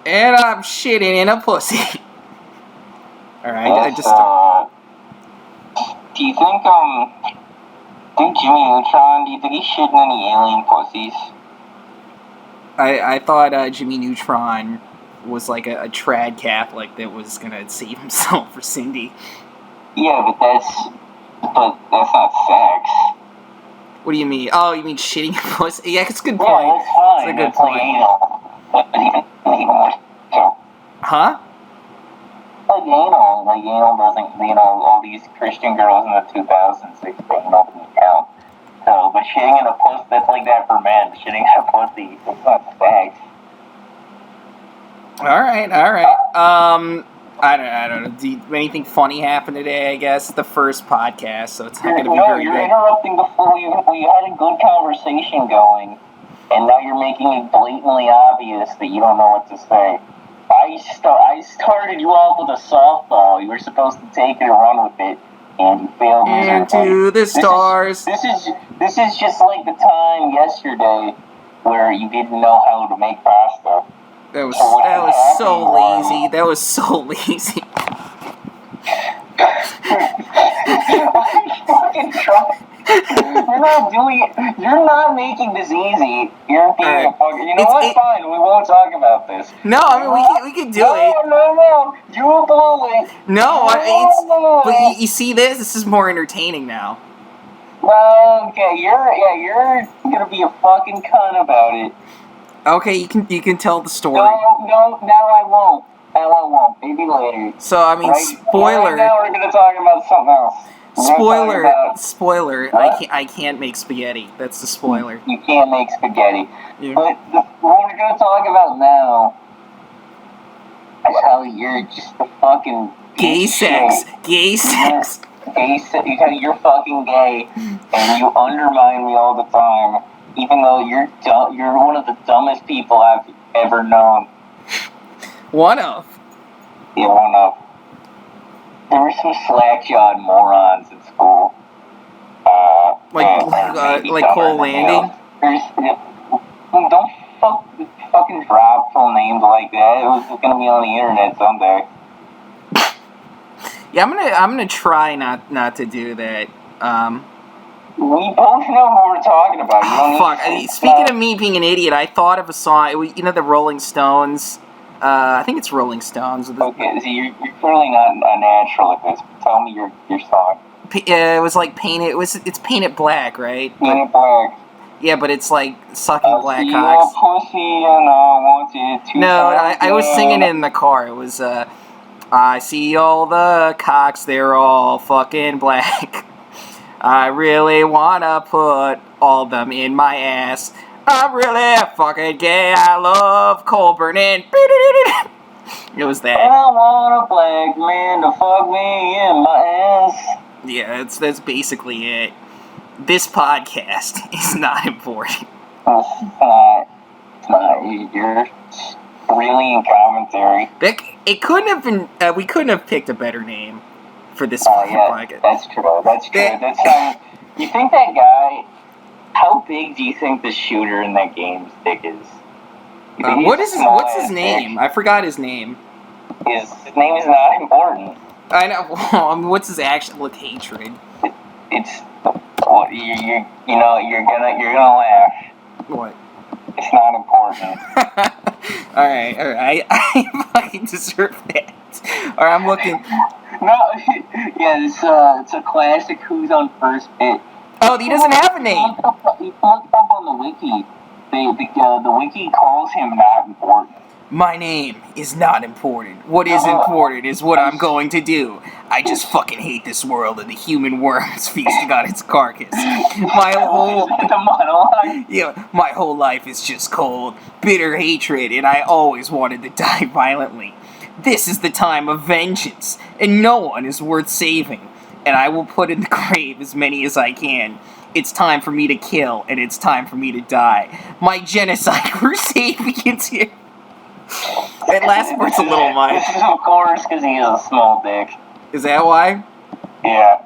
And I'm shitting in a pussy. Alright, I just... do you think, Jimmy Neutron, do you think he's shitting any alien pussies? I thought Jimmy Neutron was like a trad Catholic that was gonna save himself for Cindy. Yeah, but that's not sex. What do you mean? Oh, you mean shitting a pussy? Yeah, it's a good point. Yeah, that's fine. It's a good that's point. Like anal. But even more so. Huh? Like anal doesn't, all these Christian girls in the 2000s, they anal didn't count. So, but shitting in a pussy, that's like that for men. Shitting in a pussy, it's not sex. Alright. I don't know. Anything funny happen today, I guess? The first podcast, so it's not going to be very you're good. interrupting before we had a good conversation going, and now you're making it blatantly obvious that you don't know what to say. I started you off with a softball. You were supposed to take it and run with it, and you failed miserably. Into the stars. This is just like the time yesterday where you didn't know how to make pasta. That was so lazy. That was so lazy. You're not making this easy. You're being a fucking... You know what? Fine, we won't talk about this. No, I mean, we can do it. No. You blew it. No, but you see this? This is more entertaining now. Okay, you're gonna be a fucking cunt about it. Okay, you can tell the story. No, now I won't. Maybe later. So, I mean, spoiler. Right now we're gonna talk about something else. Spoiler. I can't make spaghetti. That's the spoiler. You can't make spaghetti. Yeah. But what we're gonna talk about now is how you're just a fucking gay sex. You're fucking gay, and you undermine me all the time. Even though you're one of the dumbest people I've ever known. One of. Yeah, one of. There were some slack-jawed morons in school. Like Cole Landing? Don't fucking drop full names like that. It was gonna be on the internet someday. Yeah, I'm gonna try not to do that. We both know what we're talking about. Speaking of me being an idiot, I thought of a song. The Rolling Stones. I think it's Rolling Stones. Okay, so you're clearly not a natural at this. Tell me your song. It was like painted. It's painted black, right? Painted black. Yeah, but it's like sucking black cocks. Pussy and I want it to. No, I was singing it in the car. It was I see all the cocks. They're all fucking black. I really wanna put all them in my ass. I'm really fucking gay. I love coal burning. It was that. I want a black man to fuck me in my ass. Yeah, that's basically it. This podcast is not important. It's not. You're really in commentary. It couldn't have been. We couldn't have picked a better name for this podcast. That's true. You think that guy? How big do you think the shooter in that game's dick is? What's his name? I forgot his name. His name is not important. I know. I mean, what's his actual hatred? It's you're gonna laugh. What? It's not important. All right. I fucking deserve that. All right, I'm looking. No, yeah, it's a classic. Who's on first pitch? Oh, he doesn't have a name. He looked up on the wiki. The wiki calls him not important. My name is not important. What is important is what I'm going to do. I just fucking hate this world and the human worms feasting on its carcass. My whole life is just cold, bitter hatred, and I always wanted to die violently. This is the time of vengeance, and no one is worth saving. And I will put in the grave as many as I can. It's time for me to kill, and it's time for me to die. My genocide crusade begins here. That last part's a little much. Of course, because he has a small dick. Is that why? Yeah.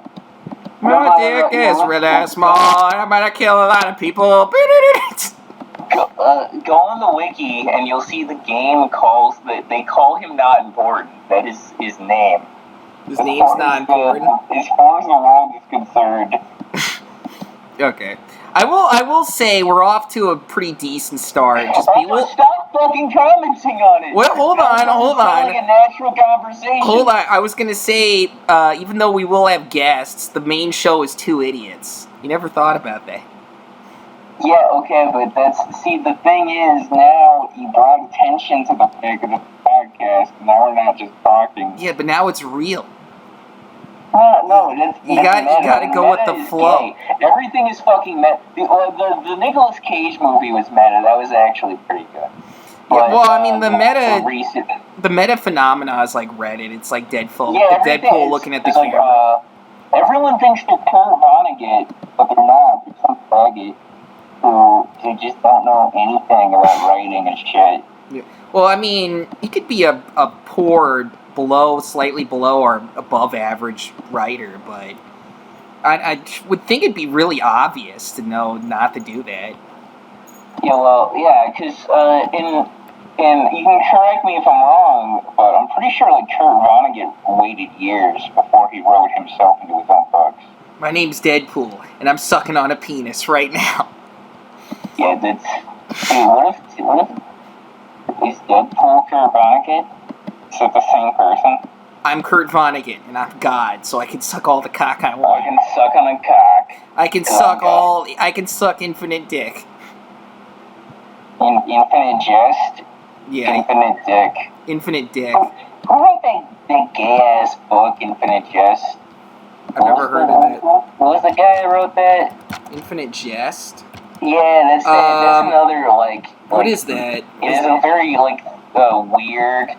My dick is really small, and I'm gonna kill a lot of people. go on the wiki and you'll see the game calls that they call him not important. That is his name. His name's not important. As far as the world is concerned. Okay. I will say we're off to a pretty decent start. Just stop fucking commenting on it. Well, hold on. Like a natural conversation. Hold on. I was gonna say, even though we will have guests, the main show is two idiots. You never thought about that. Yeah, okay, but the thing is, now you brought attention to the fact of the podcast, and now we're not just talking. Yeah, but now it's real. No, you gotta go with the flow. Gay. Everything is fucking meta. The Nicolas Cage movie was meta. That was actually pretty good. But, well, I mean, the meta phenomena is like Reddit. It's like Deadpool looking at the camera. Everyone thinks they're Kurt Vonnegut, but they're not. They're some faggot who just don't know anything about writing and shit. Yeah. Well, I mean, he could be a poor, slightly below or above average writer, but I would think it'd be really obvious to know not to do that. Yeah, well, yeah, because and you can correct me if I'm wrong, but I'm pretty sure like Kurt Vonnegut waited years before he wrote himself into his own books. My name's Deadpool, and I'm sucking on a penis right now. Yeah, that's. Hey, what if is Deadpool Kurt Vonnegut? Is it the same person? I'm Kurt Vonnegut, and I'm God, so I can suck all the cock I want. I can suck on a cock. I can suck infinite dick. Infinite jest? Yeah. Infinite dick. Infinite dick. Who wrote that gay-ass book, Infinite Jest? I've never heard of it. What was the guy who wrote that? Infinite Jest? Yeah, that's another, what is that? It's a very, weird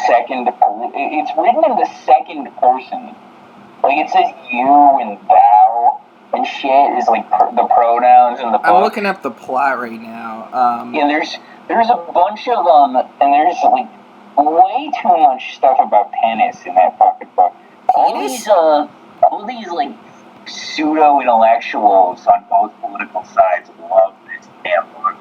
second... It's written in the second person. Like, it says you and thou and shit is, the pronouns in the book. I'm looking up the plot right now. Yeah, there's a bunch of them, and there's, way too much stuff about penis in that fucking book. Penis? All these pseudo-intellectuals on both political sides love this damn book.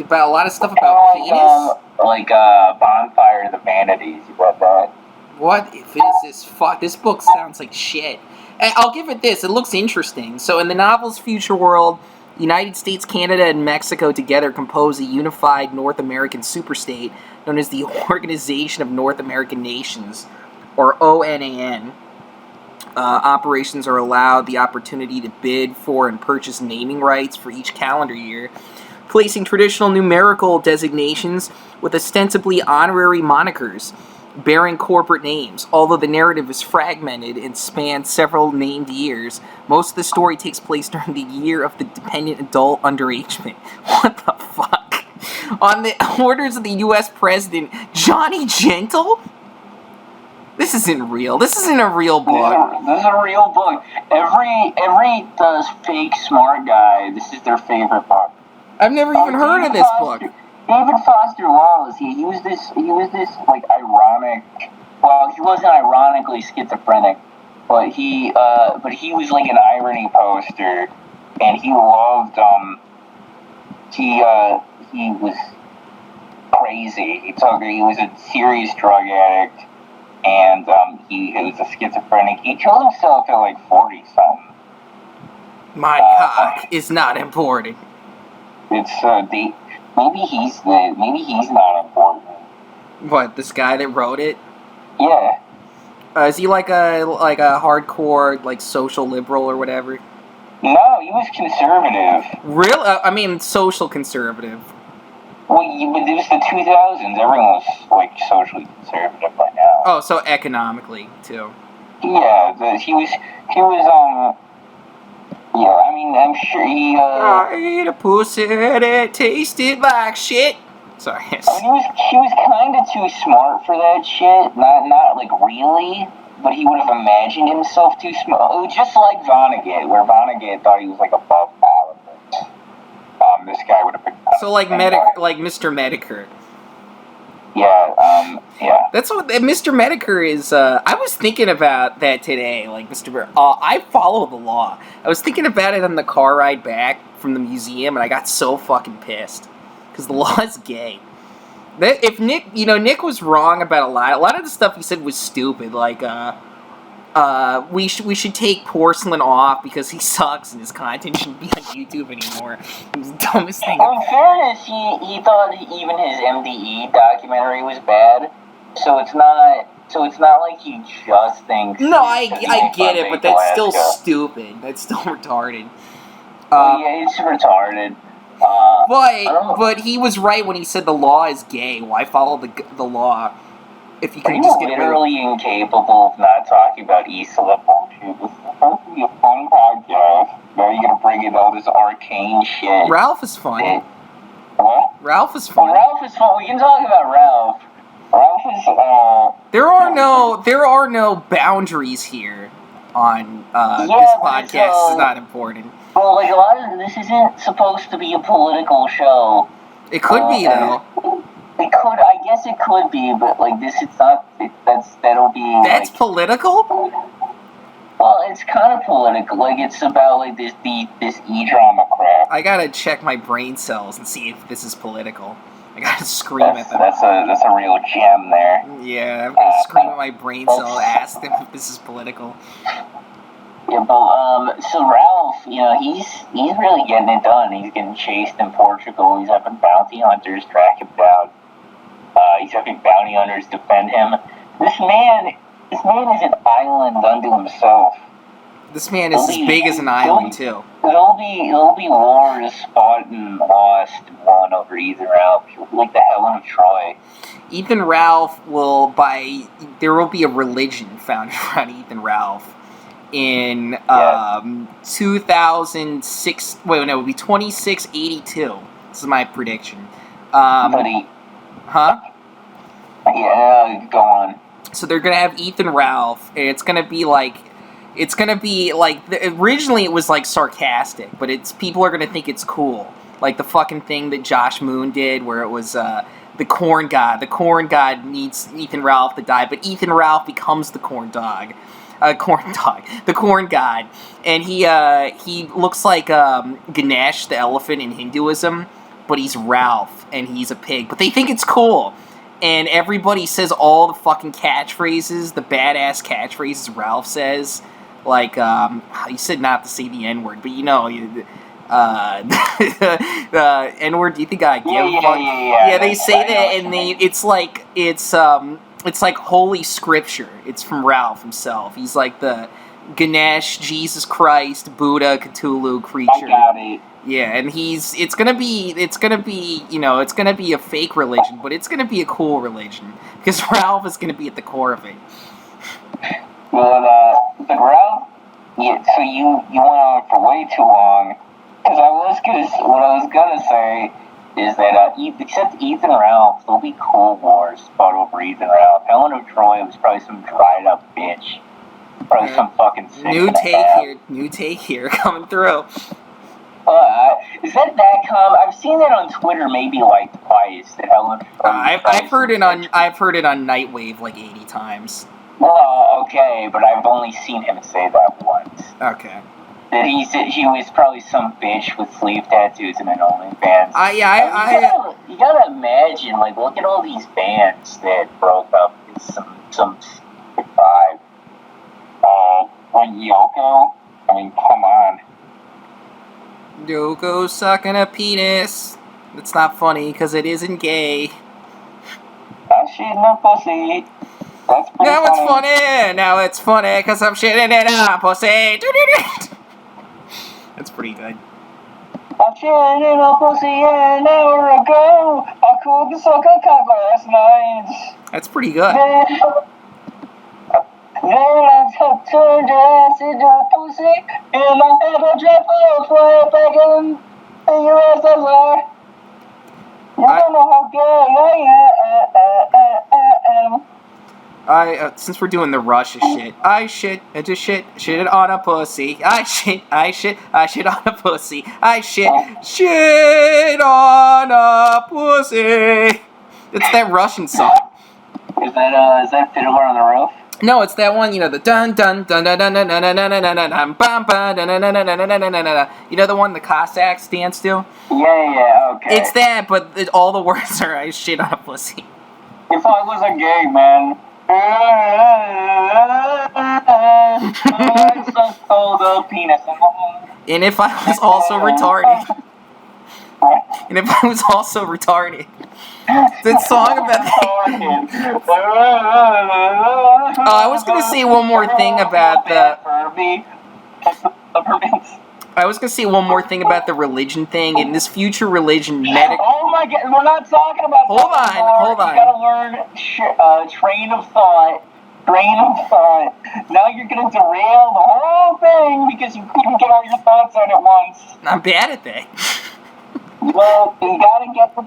About a lot of stuff about penis? Bonfire of the Vanities, you read that? What is this? Fuck, this book sounds like shit. I'll give it this, it looks interesting. So in the novel's future world, the United States, Canada, and Mexico together compose a unified North American superstate known as the Organization of North American Nations, or ONAN. Operations are allowed the opportunity to bid for and purchase naming rights for each calendar year, placing traditional numerical designations with ostensibly honorary monikers bearing corporate names. Although the narrative is fragmented and spans several named years, most of the story takes place during the year of the dependent adult underagement. What the fuck? On the orders of the U.S. President Johnny Gentle? This isn't real. This isn't a real book. This is a real book. Every fake smart guy, this is their favorite book. I've never even heard of this book. David Foster Wallace, he was this ironic. Well, he wasn't ironically schizophrenic, but he was like an irony poster, and he loved he was crazy. He was a serious drug addict, and he was a schizophrenic. He killed himself at 40-something. My cock is not important. It's maybe he's not important. What, this guy that wrote it? Yeah. Is he like a hardcore social liberal or whatever? No, he was conservative. Real? I mean, social conservative. Well, it was the 2000s. Everyone was socially conservative by now. Oh, so economically too. Yeah, he was. Yeah, I mean, I'm sure he. I ate a pussy that tasted like shit. Sorry. I mean, he was kind of too smart for that shit. Not really, but he would have imagined himself too smart. Just like Vonnegut, where Vonnegut thought he was above average. This guy would have been. So like Mr. Medicare. Yeah, yeah. That's what Mr. Medicare is. I was thinking about that today. I follow the law. I was thinking about it on the car ride back from the museum, and I got so fucking pissed. because the law is gay. If Nick was wrong about a lot of the stuff he said was stupid, like, we should take Porcelain off because he sucks and his content shouldn't be on YouTube anymore. It was the dumbest thing. Well, in fairness, he thought even his MDE documentary was bad, so it's not like he just thinks... No, I get it, but that's still stupid. That's still retarded. Yeah, it's retarded. But he was right when he said the law is gay. Why follow the law if you can just get literally incapable of not talking about Isola bullshit? This is supposed to be a fun podcast. Now you're gonna bring in all this arcane shit. Ralph is fun. What? Ralph is fun. Well, Ralph is fun. We can talk about Ralph. Ralph is There are no boundaries here on this podcast. Is not important. Well, like, a lot of this isn't supposed to be a political show. It could be, though. It could, I guess it could be, but, like, it's not, that'll be... That's like, political? Well, it's kind of political. Like, it's about, like, this E-drama crap. I gotta check my brain cells and see if this is political. I gotta scream at them. That's a real gem there. Yeah, I'm gonna scream at my brain cell and ask them if this is political. Yeah, but, so Ralph, he's really getting it done. He's getting chased in Portugal. He's having bounty hunters track him down. He's having bounty hunters defend him. This man is an island unto himself. This man is as big as an island, too. There'll be wars fought and lost and won over Ethan Ralph, like the Helen of Troy. Ethan Ralph there will be a religion founded around Ethan Ralph. In 2006, it would be 2682. This is my prediction. Huh? Yeah, go on. So they're gonna have Ethan Ralph, and it's gonna be like, originally it was like sarcastic, but people are gonna think it's cool, like the fucking thing that Josh Moon did, where it was the corn god. The corn god needs Ethan Ralph to die, but Ethan Ralph becomes the corn dog. The corn god, and he looks like Ganesh, the elephant in Hinduism, but he's Ralph, and he's a pig. But they think it's cool, and everybody says all the fucking catchphrases, the badass catchphrases Ralph says, like you said not to say the N-word, but the N-word. Do you think I give a fuck? Yeah, they say that, and it's like holy scripture. It's from Ralph himself. He's like the Ganesh, Jesus Christ, Buddha, Cthulhu creature. I got it. Yeah, and it's gonna be a fake religion, but it's gonna be a cool religion because Ralph is gonna be at the core of it. Well, but Ralph, so you went on for way too long, because what I was gonna say is that, except Ethan Ralph, there'll be cool wars fought over Ethan Ralph. Helen of Troy was probably some dried up bitch. Probably some fucking sick New take here, coming through. Is that common? I've seen that on Twitter maybe like twice, that Helen of Troy. I've heard it on Nightwave like 80 times. Well, okay, but I've only seen him say that once. Okay. That he was probably some bitch with sleeve tattoos and an OnlyFans. You gotta imagine, like, look at all these bands that broke up with some vibe. Like Yoko. I mean, come on. Yoko sucking a penis. It's not funny because it isn't gay. I'm shitting a pussy. That's pretty now funny. It's funny. Now it's funny because I'm shitting in a pussy. That's pretty good. I'm shitting in a pussy an hour ago. I couldn't suck a cock last night. That's pretty good. Then I turned your ass into a pussy, and I had a drop of fire back in your ass as well. You don't know how gay I am. Since we're doing the Russia shit, I shit it on a pussy. I shit on a pussy. I shit on a pussy. It's that Russian song. Is that Fiddler on the Roof? No, it's that one. You know the dun dun dun dun dun dun dun dun dun dun dun dun bum dun dun dun dun dun dun dun dun dun. You know the one the Cossacks dance to? Yeah, okay. It's that, but all the words are "I shit on a pussy." If I was a gay man, I sucked the penis. And if I was also retarded. And if I was also retarded. That song about that. I was gonna say one more thing about the. I was gonna say one more thing about the religion thing. In this future religion, Oh my god, we're not talking about. Hold on. You gotta learn train of thought. Now you're gonna derail the whole thing because you couldn't get all your thoughts out at once. I'm bad at that. Well, you gotta get the.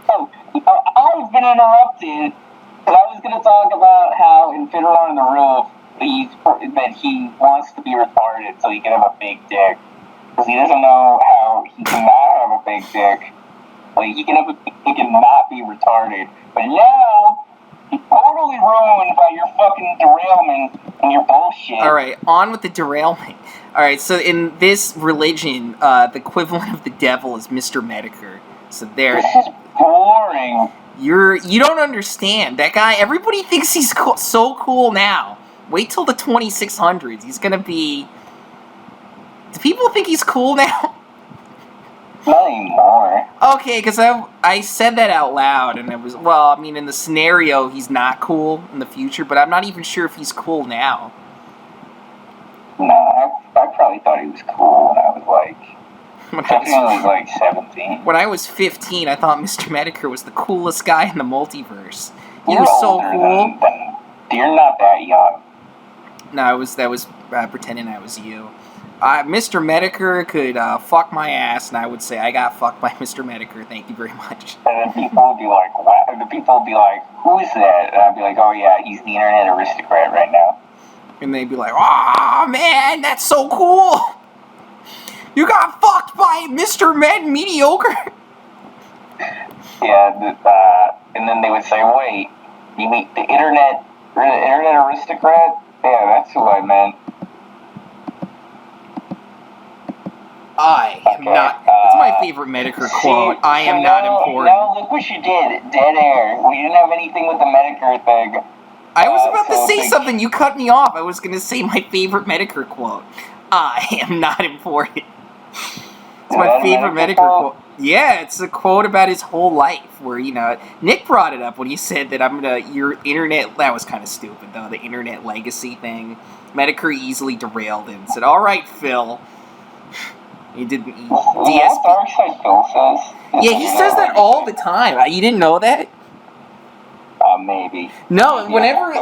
I've been interrupted because I was gonna talk about how in Fiddler on the Roof that he wants to be retarded so he can have a big dick. Because he doesn't know how he cannot have a big dick. Like, he can have a big dick and not be retarded. But now, he's totally ruined by your fucking derailment and your bullshit. Alright, on with the derailment. Alright, so in this religion, the equivalent of the devil is Mr. Medicare. So there. This is boring. You don't understand. That guy, everybody thinks he's cool, so cool now. Wait till the 2600s. He's gonna be... Do people think he's cool now? Not anymore. Okay, because I said that out loud, and it was... Well, I mean, in the scenario, he's not cool in the future, but I'm not even sure if he's cool now. No, I probably thought he was cool when I was like 17. When I was 15, I thought Mr. Medicare was the coolest guy in the multiverse. He was so cool. You're not that young. No, that was pretending I was you. Mr. Medicare could fuck my ass, and I would say, I got fucked by Mr. Medicare, thank you very much. And then people would be like, who is that? And I'd be like, oh yeah, he's the internet aristocrat right now. And they'd be like, oh man, that's so cool! You got fucked by Mr. Med Mediocre! Yeah, and then they would say, wait, you mean the internet aristocrat? Yeah, that's who I meant. I am not... It's my favorite Medicare quote. I am not important. Now look what you did. Dead air. We didn't have anything with the Medicare thing. I was about to say something. You cut me off. I was going to say my favorite Medicare quote. I am not important. It's my favorite Medicare quote. Yeah, it's a quote about his whole life where, Nick brought it up when he said that your internet, that was kind of stupid though, the internet legacy thing. Medicare easily derailed him. Said, all right, Phil. He didn't eat DSP. Yeah, he says that all the time. You didn't know that? Maybe. No, whenever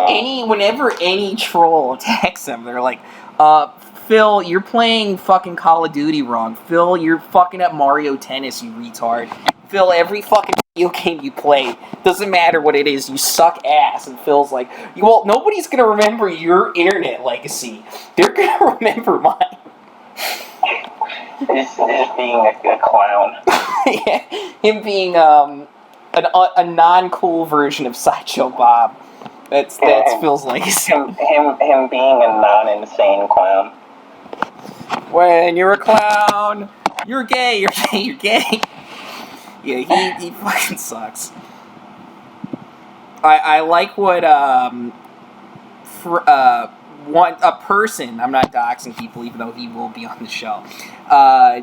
any troll attacks him, they're like, Phil, you're playing fucking Call of Duty wrong. Phil, you're fucking at Mario Tennis, you retard. Phil, every fucking video game you play, doesn't matter what it is, you suck ass. And Phil's like, well, nobody's gonna remember your internet legacy. They're gonna remember mine. It's being a clown. Yeah, him being a non-cool version of Sideshow Bob. That's Phil's legacy. Him being a non-insane clown. When you're a clown, you're gay, you're gay, you're gay. Yeah, he fucking sucks. I like what a person, I'm not doxing people even though he will be on the show,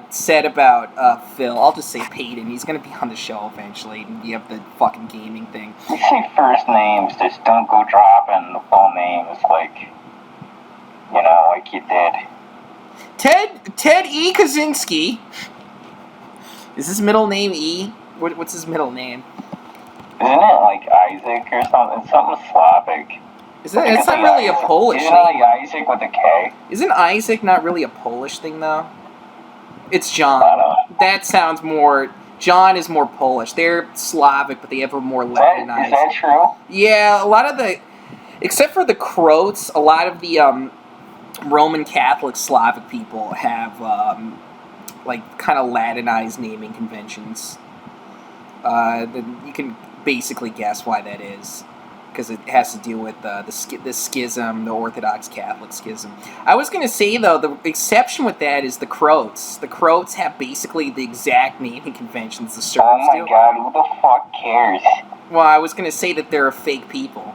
said about Phil. I'll just say Peyton. He's going to be on the show eventually, and you have the fucking gaming thing. You say first names, just don't go dropping the full names like you did. Ted E. Kaczynski. Is his middle name E? What's his middle name? Isn't it like Isaac or something? Something Slavic. It's not really a Polish thing. Isn't it like Isaac with a K? Isn't Isaac not really a Polish thing, though? It's John. I don't know. That sounds more... John is more Polish. They're Slavic, but they have a more Latinized... Is that true? Yeah, a lot of the... Except for the Croats, a lot of the Roman Catholic Slavic people have, kind of Latinized naming conventions. You can basically guess why that is. because it has to do with the schism, the Orthodox Catholic schism. I was going to say, though, the exception with that is the Croats. The Croats have basically the exact naming conventions the Serbs Oh my do. god, who the fuck cares? Well, I was going to say that they're a fake people.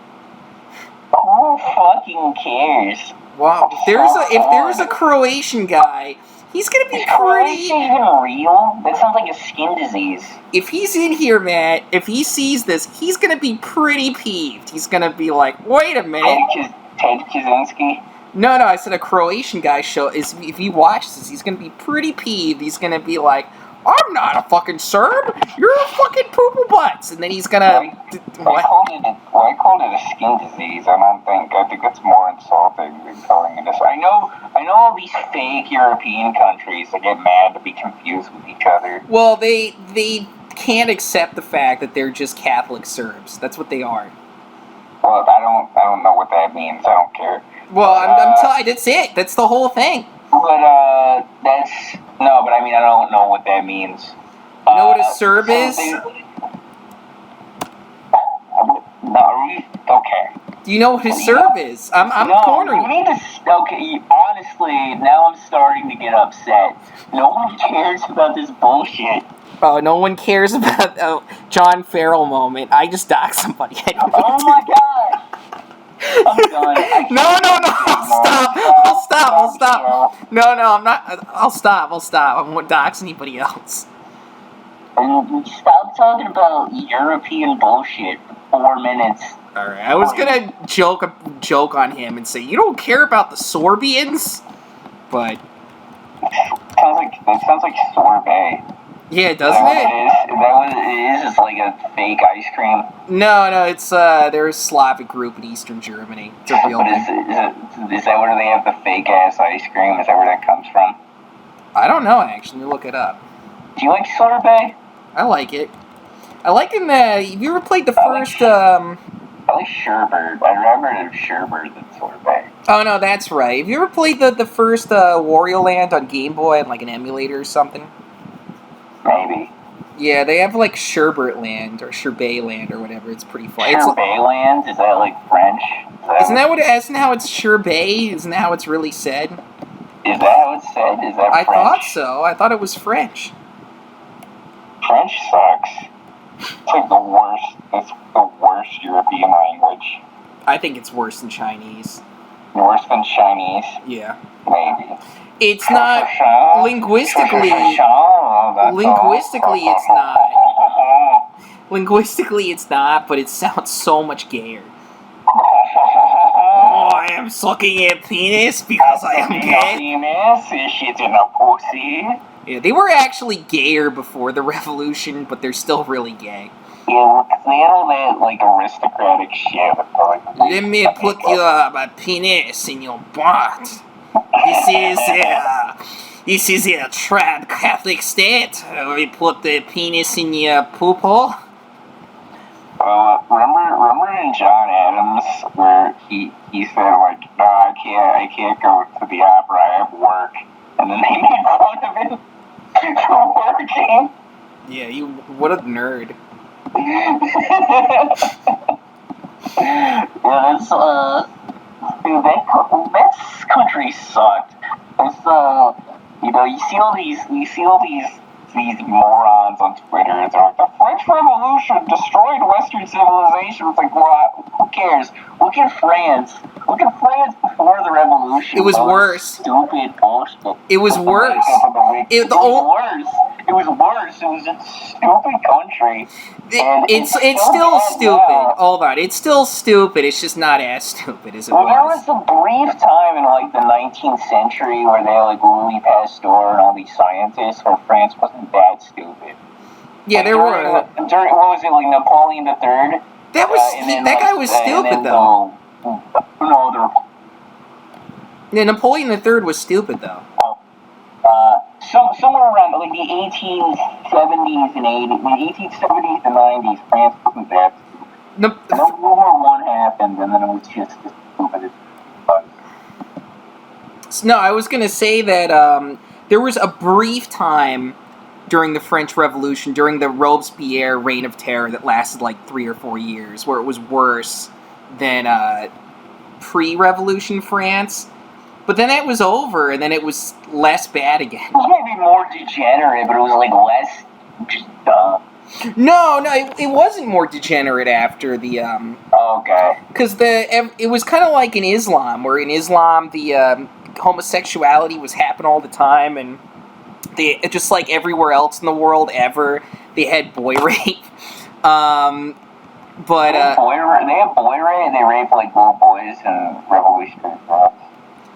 Who fucking cares? Wow, if there's a Croatian guy, he's going to be Is Croatia pretty... even real? That sounds like a skin disease. If he's in here, Matt, if he sees this, he's going to be pretty peeved. He's going to be like, wait a minute. Ted Kaczynski? No, I said a Croatian guy if he watches this, he's going to be pretty peeved. He's going to be like, I'm not a fucking Serb. You're a fucking poo-poo butts. And then he's going to... I called it a skin disease. I think it's more insulting than calling it a... I know all these fake European countries that get mad to be confused with each other. Well, they can't accept the fact that they're just Catholic Serbs. That's what they are. Well, I don't know what that means. I don't care. Well, I'm telling you, that's it. That's the whole thing. But, but I mean, I don't know what that means. You know what a Serb is? Okay. Do you know what a Serb is? I'm cornering you. You need to... Okay, honestly, now I'm starting to get upset. No one cares about this bullshit. Oh, no one cares about John Farrell moment. I just doxed somebody. Oh my god! I'm done. No, I'll stop. No, I'm not. I'll stop. I won't dox anybody else. Stop talking about European bullshit for 4 minutes. Alright, I was gonna joke on him and say, you don't care about the Sorbians? But... That sounds like sorbet. Yeah, doesn't it? It is just like a fake ice cream. No, it's they're a Slavic group in Eastern Germany. It's a real thing. Is that where they have the fake ass ice cream? Is that where that comes from? I don't know, actually. Let me look it up. Do you like sorbet? I like it. I like in have you ever played the first I like sherbet. I'd rather have sherbet than sorbet. Oh no, that's right. Have you ever played the first Wario Land on Game Boy on like an emulator or something? Maybe. Yeah, they have like Sherbet Land or Sherbet Land or whatever. It's pretty fun. Sherbet Land? Is that like French? Isn't how it's Sherbet? Isn't that how it's really said? Is that how it's said? Is that French? I thought so. I thought it was French. French sucks. It's like the worst. It's the worst European language. I think it's worse than Chinese. Worse than Chinese? Yeah. Maybe. It's not linguistically. Linguistically, it's not. Linguistically, it's not, but it sounds so much gayer. Oh, I am sucking a penis because I am gay. Penis, shit in a pussy. Yeah, they were actually gayer before the revolution, but they're still really gay. Yeah, they had all that like aristocratic shit. Let me put my penis in your butt. This is a trad Catholic state. We put the penis in your poop hole. Remember in John Adams where he said like, no, I can't go to the opera, I have work, and then they made fun of him for working. Yeah, what a nerd. Yeah, dude, that country sucked. It's you see all these morons on Twitter. They're like, the French Revolution destroyed Western civilization. It's like, what? Who cares? Look at France. Look at France before the revolution. It was worse. Stupid bullshit. It was worse. It was worse. It was a stupid country. It's still stupid. Hold on, it's still stupid. It's just not as stupid as it was. There was a brief time in like the 19th century where they had like Louis Pasteur and all these scientists, where France wasn't that stupid. Yeah, there were. During what was it, like Napoleon III? That guy was stupid though. Yeah, Napoleon III was stupid though. Somewhere around like the 1870s and 80s, the 1870s and 90s, France wasn't that stupid. World War I happened, and then it was just as stupid as it was. No, I was gonna say that there was a brief time during the French Revolution, during the Robespierre Reign of Terror, that lasted like 3 or 4 years, where it was worse pre-revolution France. But then it was over, and then it was less bad again. It was maybe more degenerate, but it was like less just dumb. No, it wasn't more degenerate after the Okay. because it was kind of like in Islam, where in Islam the homosexuality was happening all the time, and they just like everywhere else in the world ever, they had boy rape. But they have boy rape. They rape like little boys in revolutionary France.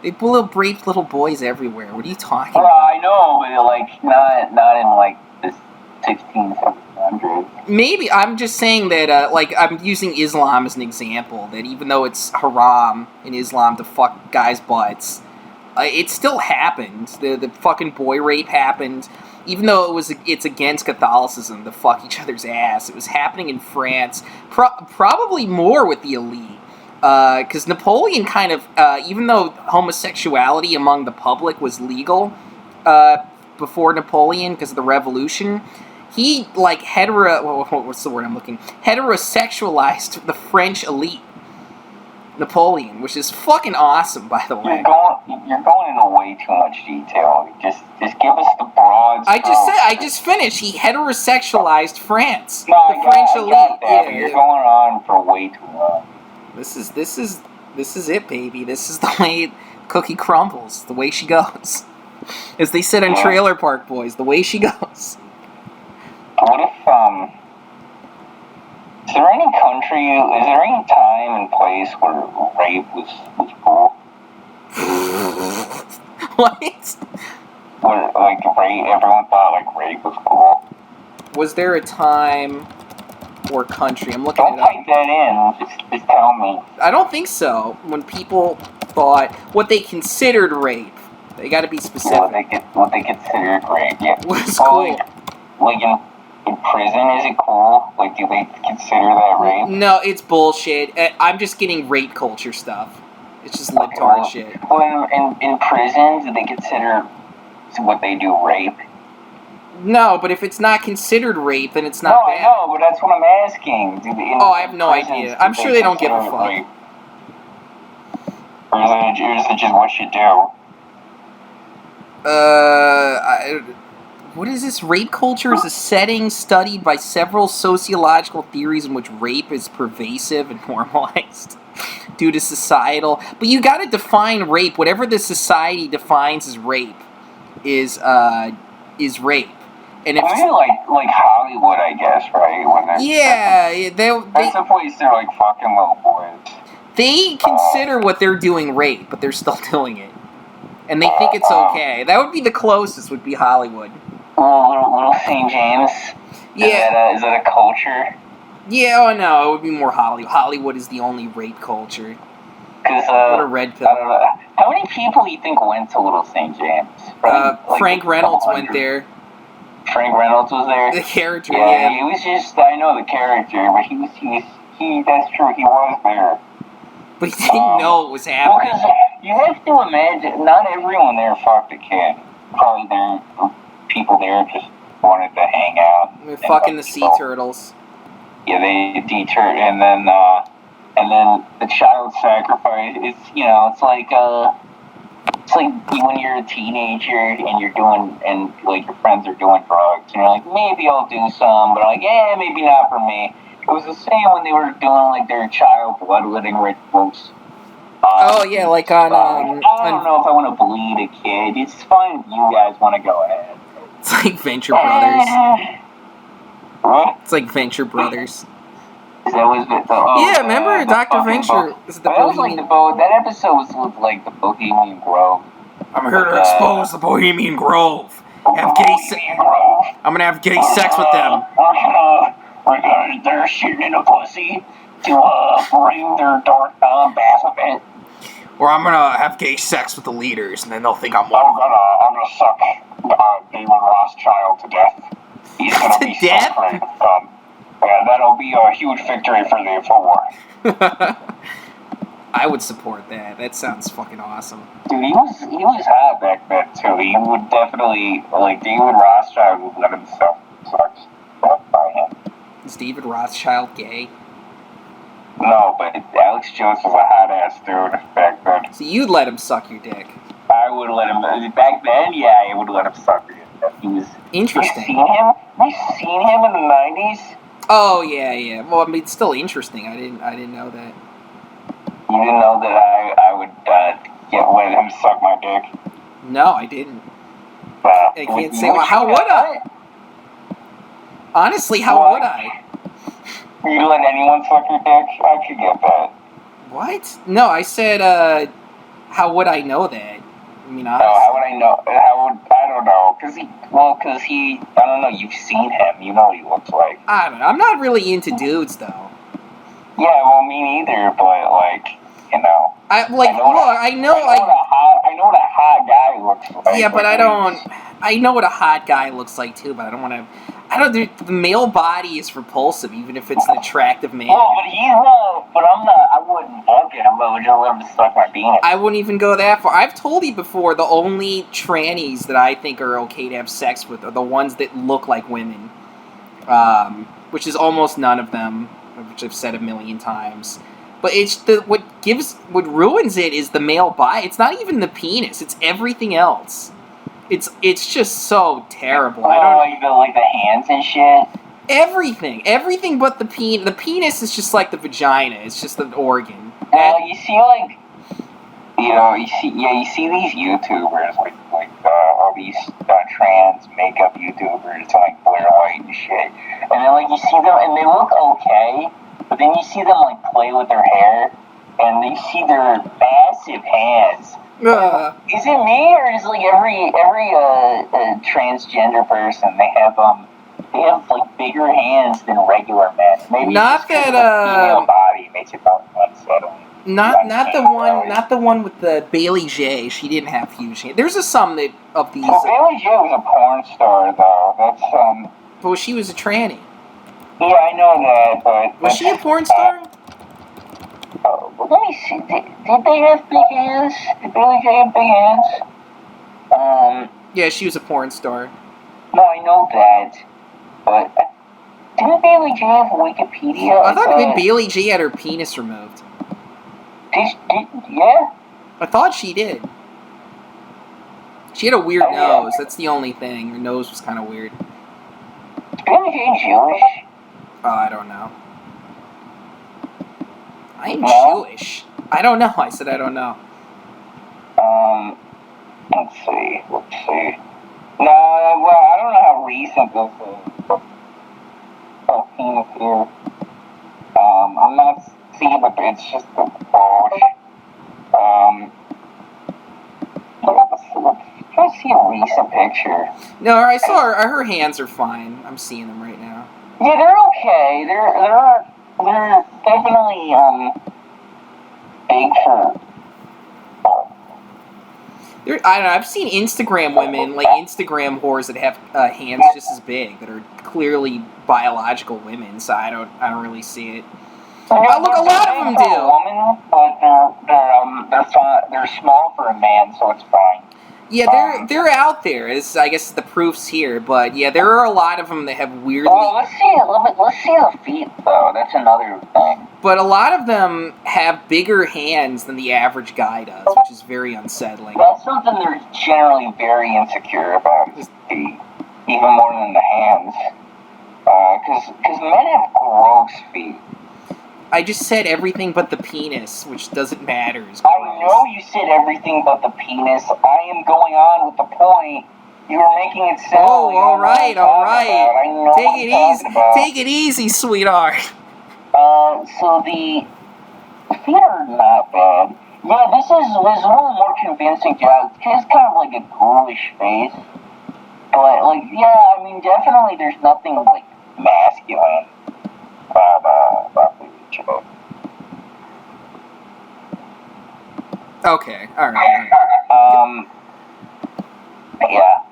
They raped little boys everywhere. What are you talking Well, about? I know, but like not in like the 1600s. Maybe I'm just saying that like I'm using Islam as an example. That even though it's haram in Islam to fuck guys' butts, it still happened. The fucking boy rape happened. Even though it's against Catholicism to fuck each other's ass, it was happening in France. Probably more with the elite. Because Napoleon kind of, even though homosexuality among the public was legal before Napoleon because of the revolution, he, like, heterosexualized the French elite. Napoleon, which is fucking awesome, by the way. You're going into way too much detail. Just give us the broad strokes. I just finished. He heterosexualized France. No, the French elite. That, but you're going on for way too long. This is it, baby. This is the way cookie crumbles. The way she goes. As they said on Trailer Park Boys, the way she goes. What if, is there any time and place where rape was cool? What? Where, like, everyone thought, like, rape was cool. Was there a time or country? I'm looking Don't it up. type that in. Just tell me. I don't think so. When people thought what they considered rape, they got to be specific. Yeah, what they considered rape. Yeah. Was cool. Like in prison, is it cool? Like, do they consider that rape? No, it's bullshit. I'm just getting rape culture stuff. It's just libtard shit. Well, in prisons, do they consider what they do rape? No, but if it's not considered rape, then it's not bad. No, I know, but that's what I'm asking. I have no idea. I'm sure they don't give a fuck. Rape? Or is it just what you do? What is this? Rape culture is a setting studied by several sociological theories in which rape is pervasive and normalized due to societal. But you gotta define rape. Whatever the society defines as rape is rape. And if like Hollywood, I guess, right? When that's the place they're like fucking little boys. They consider what they're doing rape, but they're still doing it, and they think it's okay. That would be the closest. Would be Hollywood. Little St. James. Yeah. Is that a culture? Yeah. Oh no, it would be more Hollywood. Hollywood is the only rape culture. Because what a red pill. I don't know. How many people do you think went to Little St. James? Frank Reynolds went there. Frank Reynolds was there? The character, yeah. He was just, I know the character, but he that's true, he was there. But he didn't know it was happening. Well, you have to imagine, not everyone there fucked a kid. Probably people there just wanted to hang out. They're fucking the sea turtles. Yeah, they deterred, and then the child sacrifice, it's like when you're a teenager and you're doing, and like your friends are doing drugs, and you're like, maybe I'll do some, but like, maybe not for me. It was the same when they were doing like their child bloodletting rituals. Like on I don't know if I want to bleed a kid. It's fine if you guys want to go ahead. It's like Venture Brothers. What? It's like Venture Brothers. Yeah, remember Dr. Venture? That episode was with like the Bohemian Grove. I'm here to expose the Bohemian Grove. I'm gonna have gay sex with them. They're shooting in a pussy to bring their dark Baphomet. Or I'm gonna have gay sex with the leaders, and then they'll think I'm one. I'm gonna suck David Rothschild to death. He's gonna be suffering. Yeah, that'll be a huge victory for the war. I would support that. That sounds fucking awesome. Dude, he was hot back then too. He would definitely, like, David Rothschild would let himself suck by him. Is David Rothschild gay? No, but Alex Jones was a hot ass dude back then. So you'd let him suck your dick. I would let him. Back then, yeah, I would let him suck your dick. He was interesting. You seen him in the '90s? Oh yeah. Well, I mean, it's still interesting. I didn't know that. You didn't know that I would let him suck my dick? No, I didn't. I can't say. Well, how would I? Honestly, how would I? You let anyone suck your dick? I could get that. What? No, I said. How would I know that? I mean, honestly. How would I know? I don't know. Cause he, I don't know. You've seen him. You know what he looks like. I don't know. I'm not really into dudes, though. Yeah, well, me neither. But like, you know. I know what a hot guy looks like. Yeah, but I don't. I know what a hot guy looks like too, but I don't want to. The male body is repulsive, even if it's an attractive man. Well, but he's not. But I'm not. I wouldn't fuck him. I would just let him suck my penis. I wouldn't even go that far. I've told you before. The only trannies that I think are okay to have sex with are the ones that look like women, which is almost none of them, which I've said a million times. But it's what ruins it is the male body. It's not even the penis. It's everything else. It's just so terrible. I don't like the hands and shit. Everything but the penis. The penis is just like the vagina. It's just an organ. You see, like, you see these YouTubers, like all these trans makeup YouTubers, like Blair White and shit, and then like you see them and they look okay, but then you see them like play with their hair, and you see their massive hands. Is it me, or is like every transgender person they have like bigger hands than regular men? Maybe not that female body makes it more unsettling. Not the one with the Bailey J. She didn't have huge hands. There's some that of these. Well, Bailey J was a porn star though. That's Well, she was a tranny. Yeah, I know that, but was she a porn star? Let me see. Did they have big hands? Did Bailey J have big hands? Yeah, she was a porn star. No, I know that, but didn't Bailey J have Wikipedia? I thought Bailey J had her penis removed. Yeah? I thought she did. She had a weird nose. That's the only thing. Her nose was kind of weird. Is Bailey J Jewish? I don't know. I'm Jewish. I don't know. I said I don't know. Let's see. No, well, I don't know how recent this is. Penis here. I'm not seeing, but it's just a bulge. Let's see a recent picture. No, I saw her hands are fine. I'm seeing them right now. Yeah, they're okay. They're definitely big for. I don't know. I've seen Instagram women, like Instagram whores, that have hands just as big, that are clearly biological women. So I don't really see it. Look, a lot of them do. Woman, but they're small for a man, so it's fine. Yeah, they're out there. I guess the proof's here, but yeah, there are a lot of them that have weirdly. Well, let's see the feet though. That's another thing. But a lot of them have bigger hands than the average guy does, which is very unsettling. That's something they're generally very insecure about. Is the feet, even more than the hands, because men have gross feet. I just said everything but the penis, which doesn't matter. I know you said everything but the penis. I am going on with the point. You were making it sound. Oh, all right. Take it easy, sweetheart. So the feet are not bad. Yeah, this is a little more convincing, Joe. It's kind of like a ghoulish face. But, like, yeah, I mean, definitely there's nothing, like, masculine about Bitchute. Okay, alright. Yeah.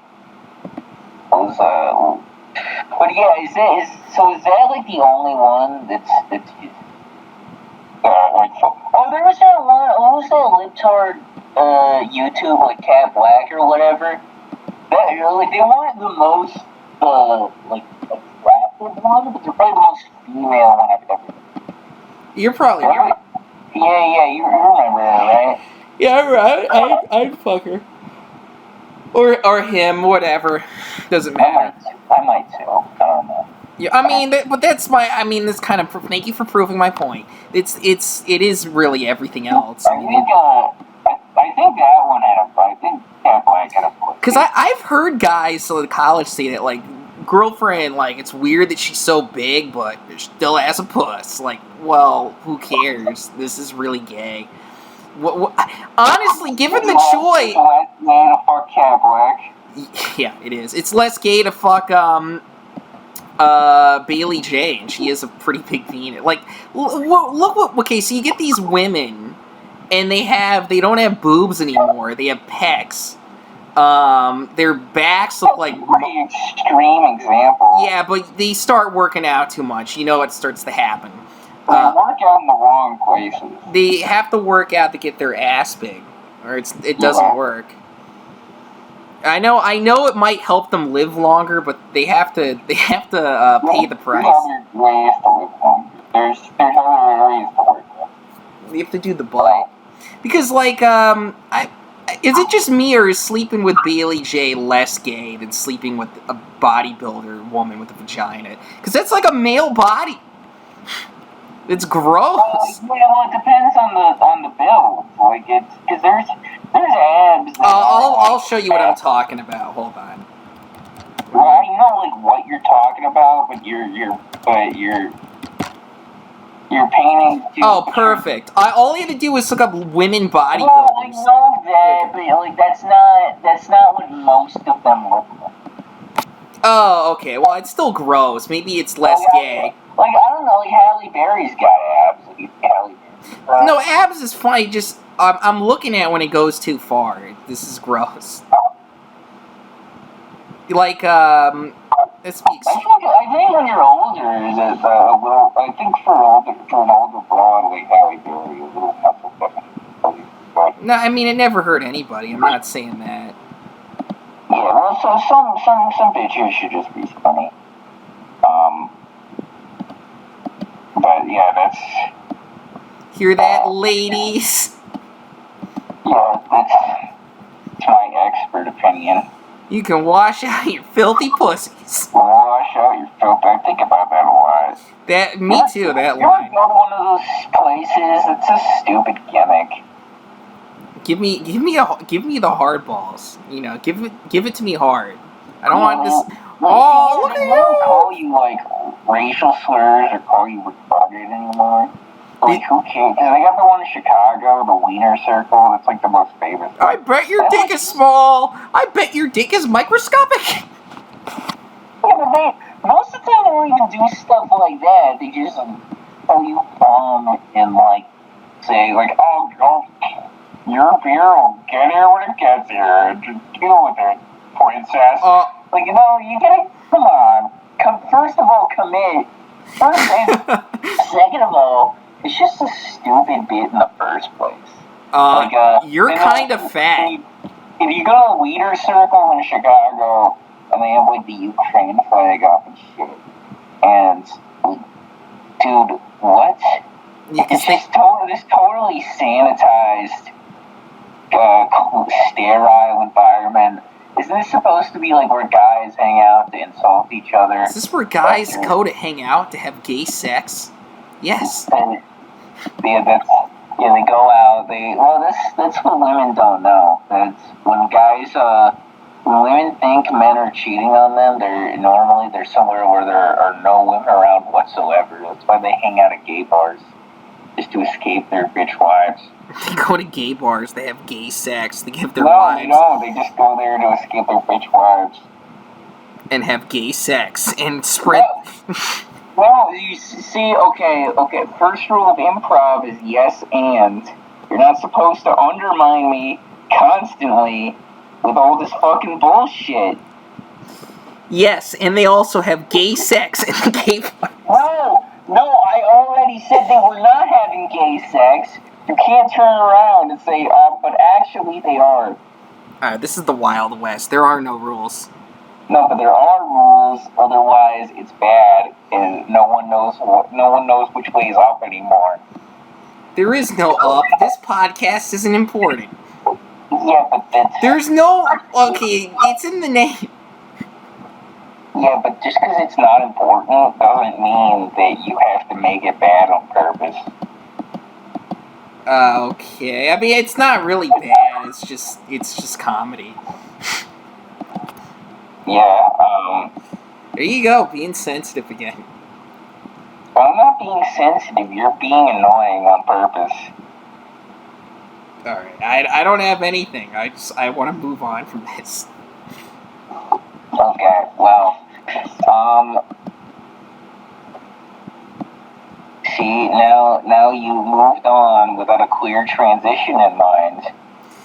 But yeah, is that like the only one that's like, there was that one, what was that libtard, YouTube, like, Cat Black or whatever? That, like, they weren't the most, like, attractive one, but they're probably the most female one I've ever seen. You're probably right. Yeah, you remember that, right? Yeah, right. I'd fuck her. Or him, whatever. Doesn't matter. I might too. I don't know. Yeah, I mean, but that's my. I mean, this kind of. Thank you for proving my point. It is really everything else. I think that one had a. I think that Black had a pussy. Because I've heard guys in college say that, like, girlfriend, like, it's weird that she's so big, but she still has a puss. Like, well, who cares? This is really gay. Honestly, given the choice. It's less gay to fuck Cat Black. Yeah, it is. It's less gay to fuck, Bailey J, and she is a pretty big penis. Like, look what. Okay, so you get these women, and they don't have boobs anymore. They have pecs. Their backs look like. That's a pretty extreme example. Yeah, but they start working out too much. You know what starts to happen. They work out in the wrong places. They have to work out to get their ass big, or it doesn't work. I know it might help them live longer, but they have to pay the price. There's other ways to live longer. There's other areas to work with. You have to do the butt. Because, like, is it just me, or is sleeping with Bailey J less gay than sleeping with a bodybuilder woman with a vagina? Because that's like a male body. It's gross. Well, it depends on the build. Like, it's because there's abs. I'll show you what I'm talking about. Hold on. Well, I know like what you're talking about, but you're painting. Oh, perfect. All you have to do is look up women bodybuilders. Well, I know that, but like that's not what most of them look like. Oh, okay. Well, it's still gross. Maybe it's less gay. Like, I don't know, like Halle Berry's got abs. Like, Halle Berry. No, abs is fine. Just I'm looking at when it goes too far. This is gross. Like let's be. I think when you're older, is it a little? I think for an older broad, like Halle Berry, a little muscle definitely. No, I mean it never hurt anybody. I'm not saying that. Yeah, well, so some bitches should just be funny. But yeah, that's. Hear that, ladies? Yeah, that's my expert opinion. You can wash out your filthy pussies. Wash out your filth. I think about that a lot. Me too. That you line. You go to one of those places. It's a stupid gimmick. Give me the hard balls. You know, give it to me hard. I don't want this. Oh, look at you! They don't call you like racial slurs or call you retarded anymore. Like, who cares? Because they got the one in Chicago, the Wiener Circle. That's like the most famous. I bet your dick is small. I bet your dick is microscopic. Yeah, but most of the time they don't even do stuff like that. They just tell you and like say like, oh, your beer will get here when it gets here. Just deal with it, princess. Like, you know, you gotta come on. First of all, commit. Second of all, it's just a stupid bit in the first place. You're kind of fat. If you go to the Wiener Circle in Chicago, and they have like the Ukraine flag up and shit, and dude, what? It's this totally sanitized, sterile environment. Isn't this supposed to be like where guys hang out to insult each other? Is this where guys go to hang out to have gay sex? Yes. And, they go out. That's what women don't know. That's when guys, when women think men are cheating on them, they're somewhere where there are no women around whatsoever. That's why they hang out at gay bars, just to escape their bitch wives. They go to gay bars, they have gay sex, they give their wives. No, they just go there to escape their bitch wives. And have gay sex, and spread... No, you see, okay, first rule of improv is yes and. You're not supposed to undermine me constantly with all this fucking bullshit. Yes, and they also have gay sex in the gay bars. No, I already said they were not having gay sex. You can't turn around and say, but actually they are. This is the Wild West. There are no rules. No, but there are rules. otherwise it's bad, and no one knows which way is up anymore. There is no up. This podcast isn't important. Yeah, but There's no... Okay, it's in the name. Yeah, but just because it's not important doesn't mean that you have to make it bad on purpose. Okay. I mean, it's not really bad. It's just comedy. Yeah, There you go, being sensitive again. I'm not being sensitive, you're being annoying on purpose. Alright, I don't have anything. I want to move on from this. Okay, well, see, now you moved on without a clear transition in mind,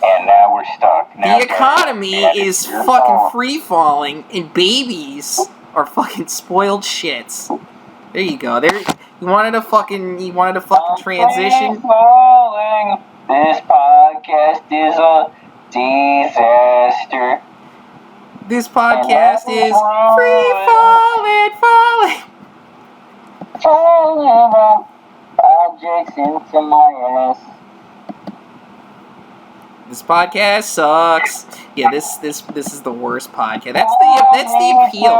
and now we're stuck. Now The economy is fucking free-falling, and babies are fucking spoiled shits. There you go. You wanted a fucking transition? Free-falling. This podcast is a disaster. This podcast is falling. Falling objects into my ass. This podcast sucks. Yeah, this is the worst podcast. That's the appeal.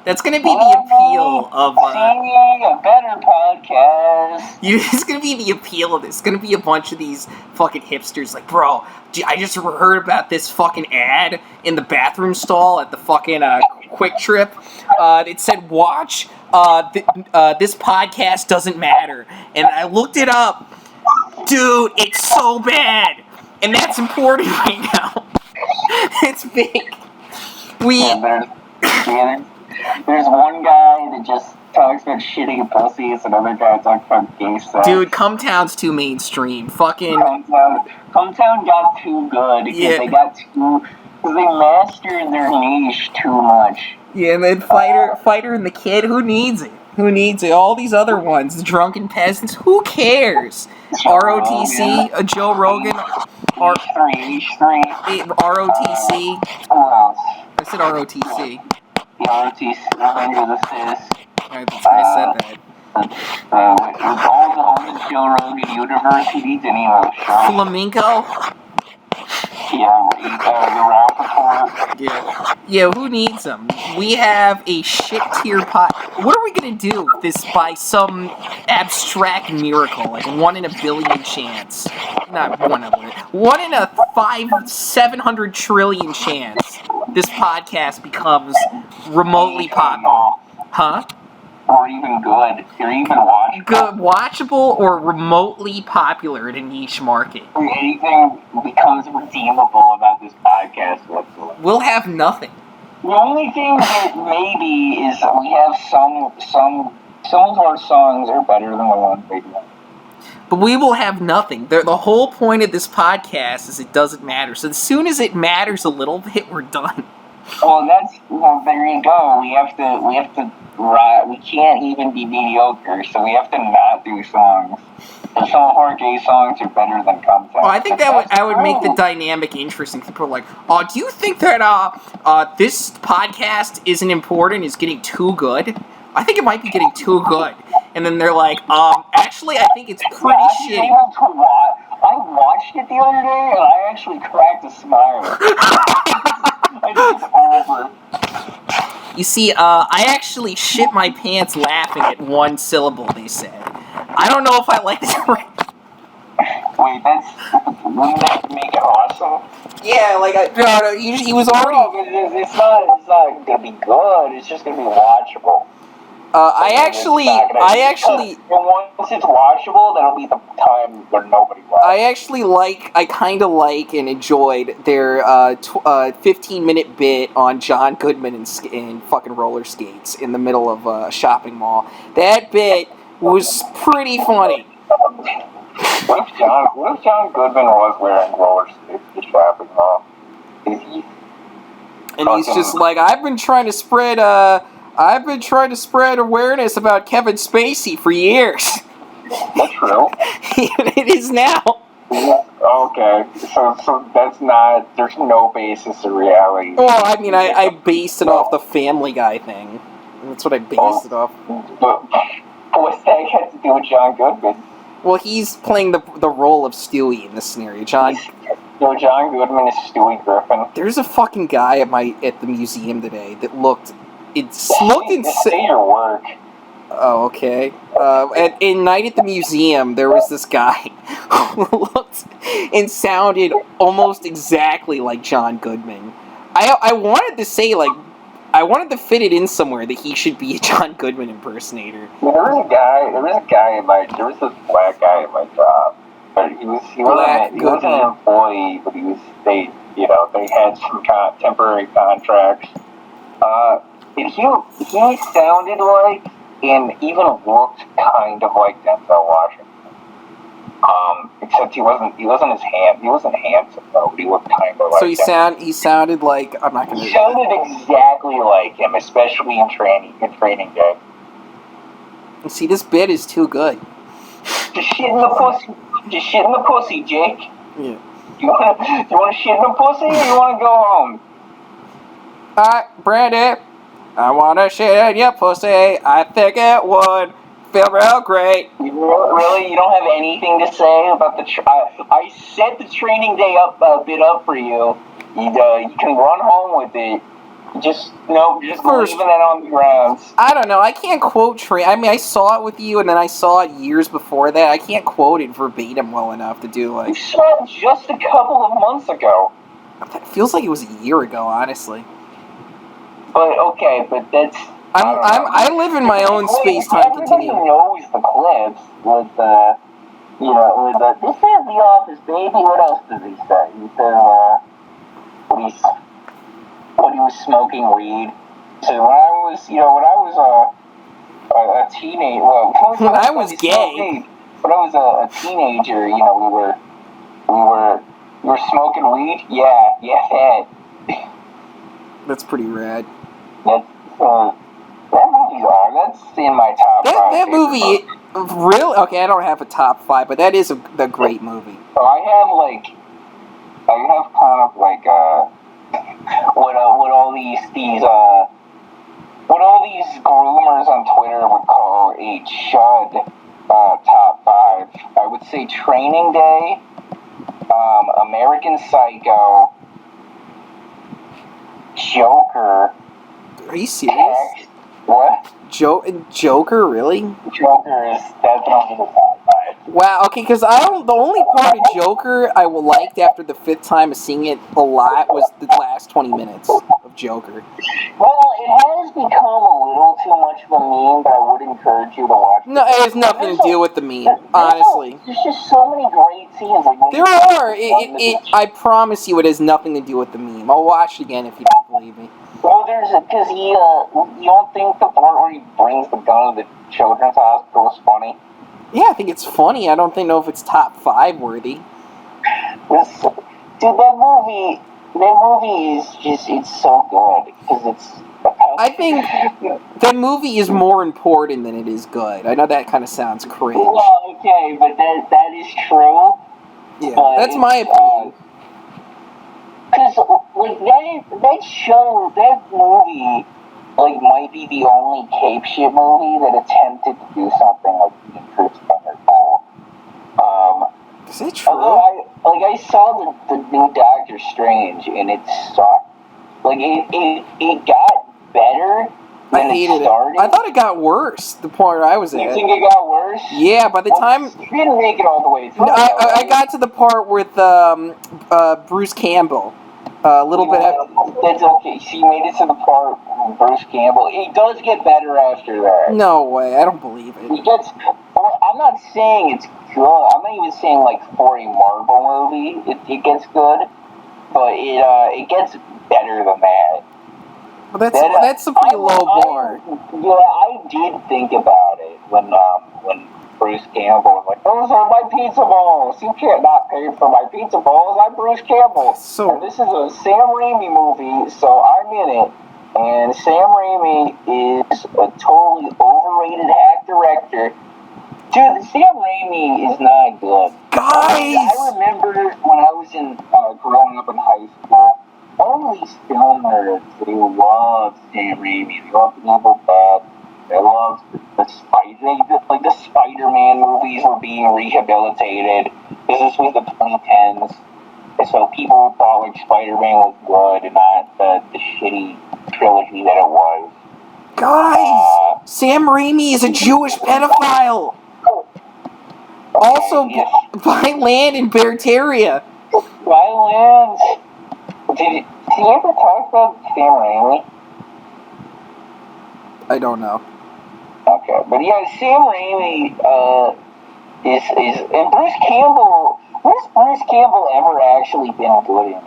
That's gonna be the appeal of a better podcast. It's gonna be the appeal of this. It's gonna be a bunch of these fucking hipsters like, bro, I just heard about this fucking ad in the bathroom stall at the fucking Quick Trip. It said, watch, this podcast doesn't matter. And I looked it up. Dude, it's so bad. And that's important right now. It's big. There's one guy that just talks about shitting pussies, another guy talks about gay sex. Dude, Cumtown's too mainstream. Fucking... Cumtown got too good because they mastered their niche too much. Yeah, and then Fighter and the Kid, who needs it? Who needs it? All these other ones, the drunken peasants, who cares? ROTC, Joe Rogan, ROTC. I said ROTC. The ROTC, Revenge of the Sis. I said that. All the Joe Rogan universities and email show. Flamenco? Yeah, the Ralph Report. Yeah, who needs them? We have a shit tier pot. What are we gonna do if this by some abstract miracle, like 1 in a billion chance? Not 1 in a 1 in a 700 trillion chance this podcast becomes remotely popular. Huh? Or even good. Or even watchable. Good, watchable or remotely popular in a niche market. Anything becomes redeemable about this podcast whatsoever. We'll have nothing. The only thing that maybe is we have some of our songs are better than the one big one. But we will have nothing. The whole point of this podcast is it doesn't matter. So as soon as it matters a little bit, we're done. Well, there you go. We can't even be mediocre, so we have to not do songs. And some of our gay songs are better than Cumtown. Well, I think that would make the dynamic interesting. People are like, do you think that this podcast isn't important, is getting too good? I think it might be getting too good. And then they're like, actually, I think it's pretty shitty. I watched it the other day, and I actually cracked a smile. I think it's over. You see, I actually shit my pants laughing at one syllable they said. I don't know if I like this. Wait, wouldn't that make it awesome? Yeah, like, he was already... No, it's not gonna be good, it's just gonna be watchable. I actually... Once it's watchable, that'll be the time where nobody watches. I kinda like and enjoyed their 15-minute bit on John Goodman and fucking roller skates in the middle of a shopping mall. That bit was pretty funny. What if John Goodman was wearing roller skates in the shopping mall? Is he? And he's just like, I've been trying to spread awareness about Kevin Spacey for years. That's true. It is now. Okay, so that's not. There's no basis in reality. Well, I mean, I based it off the Family Guy thing. That's what I based it off. But what's that got to do with John Goodman? Well, he's playing the role of Stewie in this scenario. John Goodman is Stewie Griffin. There's a fucking guy at the museum today that looked insane. Say your work. Oh, okay. In Night at the Museum, there was this guy who looked and sounded almost exactly like John Goodman. I wanted to say, like, I wanted to fit it in somewhere that he should be a John Goodman impersonator. There was this black guy at my job, but he wasn't an employee, but they had some temporary contracts. And he sounded like, and even looked kind of like Denzel Washington. Except he wasn't handsome though, but he looked kind of like him. He sounded like, I'm not gonna. He sounded exactly like him, especially in Training Day. See, this bit is too good. Just shit in the pussy, Jake. Yeah. You wanna shit in the pussy, or you wanna go home? Brandy, I wanna shit in your pussy. I think it would feel real great. Really? You don't have anything to say about the... I set the Training Day bit up for you. You can run home with it. Just leaving that on the grounds. I don't know. I can't quote I mean, I saw it with you, and then I saw it years before that. I can't quote it verbatim well enough to do, like... You saw it just a couple of months ago. It feels like it was a year ago, honestly. But, okay, but that's... I live in my own space-time continuum. Everybody knows the clips with this is The Office, baby. What else does he say? He said, when he was smoking weed. So when I was a teenager, when I was gay. When I was a teenager, we were smoking weed. Yeah. That's pretty rad. That's in my top 5. That movie, really? Okay, I don't have a top 5, but that is a great movie. So I have kind of like what all these groomers on Twitter would call a chud top 5. I would say Training Day, American Psycho, Joker. Are you serious? What? Joker, really? Joker is definitely the top 5. Wow, okay, because the only part of Joker I liked after the 5th time of seeing it a lot was the last 20 minutes of Joker. Well, it has become a little too much of a meme, but I would encourage you to watch it. No, it has nothing to do with the meme, honestly. There's just so many great scenes. There are. I promise you it has nothing to do with the meme. I'll watch it again if you don't believe me. Well, because you don't think the part where he brings the gun to the children's hospital is funny? Yeah, I think it's funny. I don't know if it's top 5 worthy. Dude, that movie is just, it's so good, because it's... I think that movie is more important than it is good. I know that kind of sounds cringe. Well, okay, but that is true. Yeah, that's my opinion. Because, that movie, might be the only cape shit movie that attempted to do something, interesting or cool. Is that true? Although I saw the new Doctor Strange, and it sucked. It got better than it started. I thought it got worse, the part I was at. You think it got worse? Yeah, by the time... You didn't make it all the way through. I got to the part with Bruce Campbell. A little bit after... That's okay. She made it to the part with Bruce Campbell. It does get better after that. No way. I don't believe it. It gets... I'm not saying it's good. I'm not even saying, for a Marvel movie, it gets good. But it gets better than that. Well, that's a pretty low bar. I did think about it when Bruce Campbell was like, "Those are my pizza balls. You can't not pay for my pizza balls. I'm Bruce Campbell." And this is a Sam Raimi movie, so I'm in it. And Sam Raimi is a totally overrated hack director. Dude, Sam Raimi is not good. Guys! I remember when I was growing up in high school, all these film nerds, they loved Sam Raimi. They loved Evil Dead. They loved the Spider-Man movies were being rehabilitated. This was the 2010s. And so people thought like Spider-Man was good and not the shitty trilogy that it was. Guys! Sam Raimi is a Jewish pedophile! Also, buy land in Bertaria. Buy land. Did you ever talk about Sam Raimi? I don't know. Okay, but yeah, Sam Raimi is and Bruce Campbell. Where's Bruce Campbell ever actually been good in?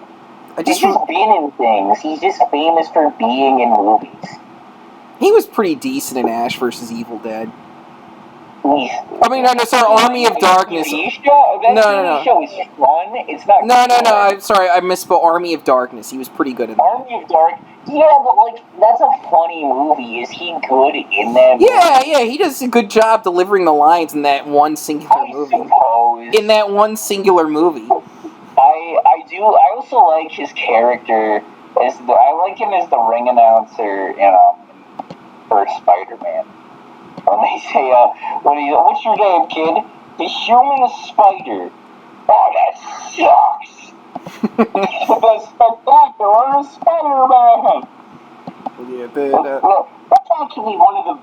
He's just been in things. He's just famous for being in movies. He was pretty decent in Ash vs. Evil Dead. Sorry, Army of Darkness. No. Show is fun. It's not. No. I'm sorry. I misspoke. Army of Darkness. He was pretty good in that. Army of Dark. Yeah, but like that's a funny movie. Is he good in that? Yeah. He does a good job delivering the lines in that one singular movie. In that one singular movie. I do. I also like his character. I like him as the ring announcer for Spider-Man. When they say, what's your name, kid? He's human as Spider. Oh, that sucks. The spectacular Spider-Man. Yeah, that's actually one of the,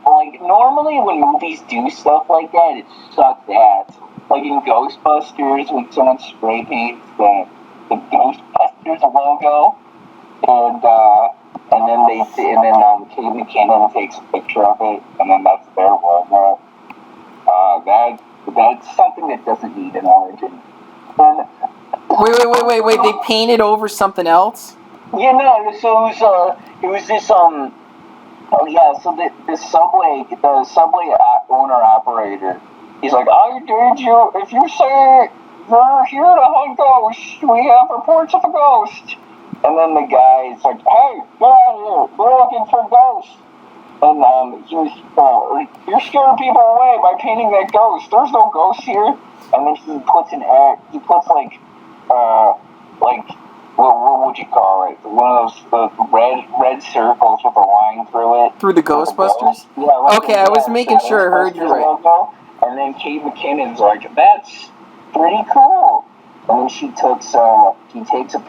normally when movies do stuff like that, it sucks ass. Like in Ghostbusters, when someone spray paints the Ghostbusters logo, and then Kate McKinnon takes a picture of it, and then that's their logo. That's something that doesn't need an origin. And, wait! They painted over something else? Yeah, no. So it was this So the subway owner operator. He's like, I dare you. If you say you're here to hunt ghosts, we have reports of a ghost. And then the guy's like, hey, get out of here. We're looking for ghosts. And he was, you're scaring people away by painting that ghost. There's no ghost here. And then he puts what would you call it? One of those red circles with a line through it. Through the Ghostbusters? Yeah. Okay, I was making sure I heard you right. Logo. And then Kate McKinnon's like, that's pretty cool. And then she takes a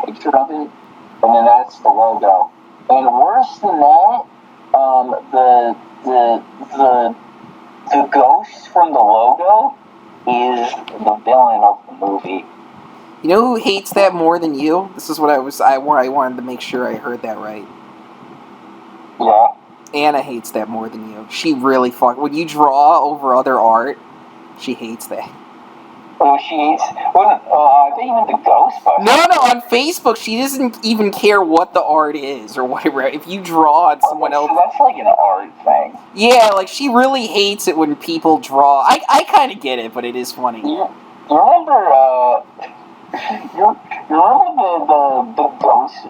picture of it. And then that's the logo. And worse than that, the ghost from the logo is the villain of the movie. You know who hates that more than you? This is what I wanted to make sure I heard that right. Yeah. Anna hates that more than you. She really when you draw over other art, she hates that. Oh, she hates. I think even the Ghostbusters. No. On Facebook, she doesn't even care what the art is or whatever. If you draw on someone else, so that's like an art thing. Yeah, like she really hates it when people draw. I kind of get it, but it is funny. You remember? You remember the ghost?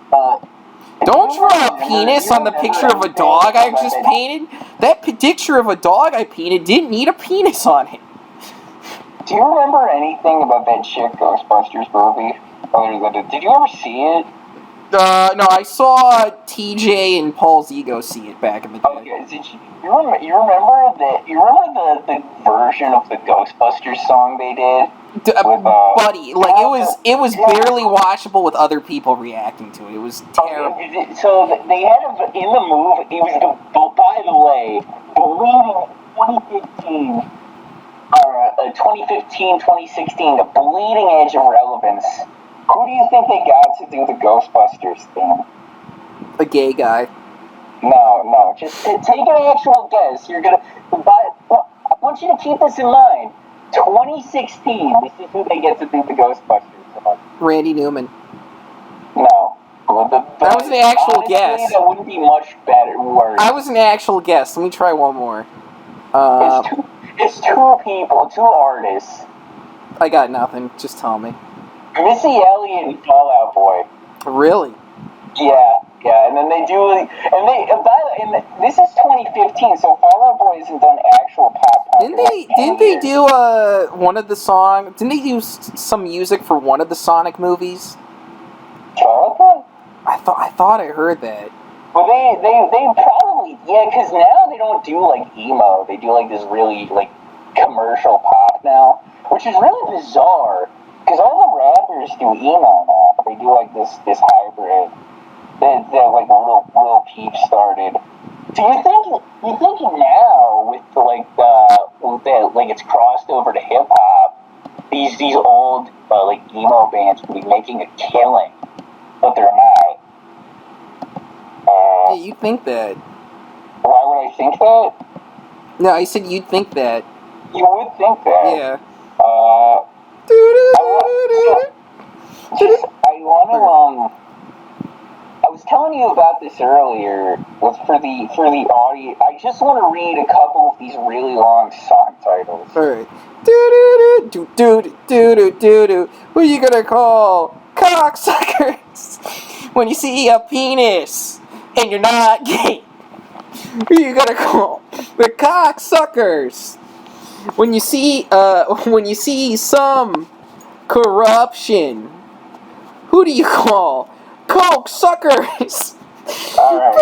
Don't draw a penis on the picture of a dog I just painted. That picture of a dog I painted didn't need a penis on it. Do you remember anything about that shit Ghostbusters movie? Did you ever see it? No, I saw TJ and Paul Zigo see it back in the day. Okay, you remember the version of the Ghostbusters song they did? Buddy, like it was barely watchable with other people reacting to it. It was terrible. Okay, so they had in the movie. It was by the way, the leading 2015, 2016, the bleeding edge of relevance. Who do you think they got to do the Ghostbusters thing? A gay guy. No. Just take an actual guess. You're gonna. I want you to keep this in mind. 2016. This is who they get to do the Ghostbusters. Randy Newman. No. That was an actual guess. That wouldn't be much better. Worse. I was an actual guess. Let me try one more. It's two people, two artists. I got nothing. Just tell me. Missy Elliott and Fall Out Boy. Really? Yeah. Yeah, and then they do, and this is 2015, so Fall Out Boy hasn't done actual pop punk. Didn't they do one of the song? Didn't they do some music for one of the Sonic movies? Charlton? I thought I heard that. Well, they probably, yeah, because now they don't do like emo. They do like this really like commercial pop now, which is really bizarre. Because all the rappers do emo now. They do like this hybrid that like Lil Peep started. So you think now with the like it's crossed over to hip hop, these old like emo bands would be making a killing, but they're not. Yeah, you think that? Why would I think that? No, I said you'd think that. You would think that. Yeah. I was telling you about this earlier. Was for the audio. I just want to read a couple of these really long song titles. Alright. Do do do do do do do. Who you gonna call? Cocksuckers! When you see a penis and you're not gay. Who you gonna call? The cocksuckers! When you see some corruption, who do you call? Coke suckers! Alright.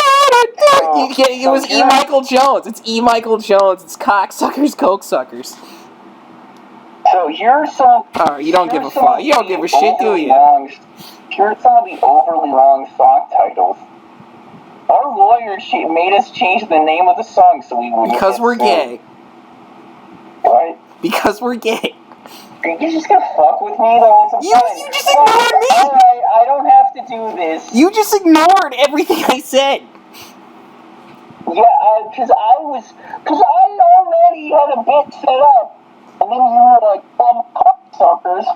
It was E. Michael Jones. It's E. Michael Jones. It's cocksuckers, coke suckers. So here's some. You don't give a fuck. You don't give a shit, do you? Here's some of the overly long song titles. Our lawyer made us change the name of the song so we wouldn't. Because we're gay. What? Because we're gay. Are you just gonna fuck with me though? You just ignored me! Alright, I don't have to do this. You just ignored everything I said. Yeah, because I already had a bit set up. And then you were like, cocksuckers.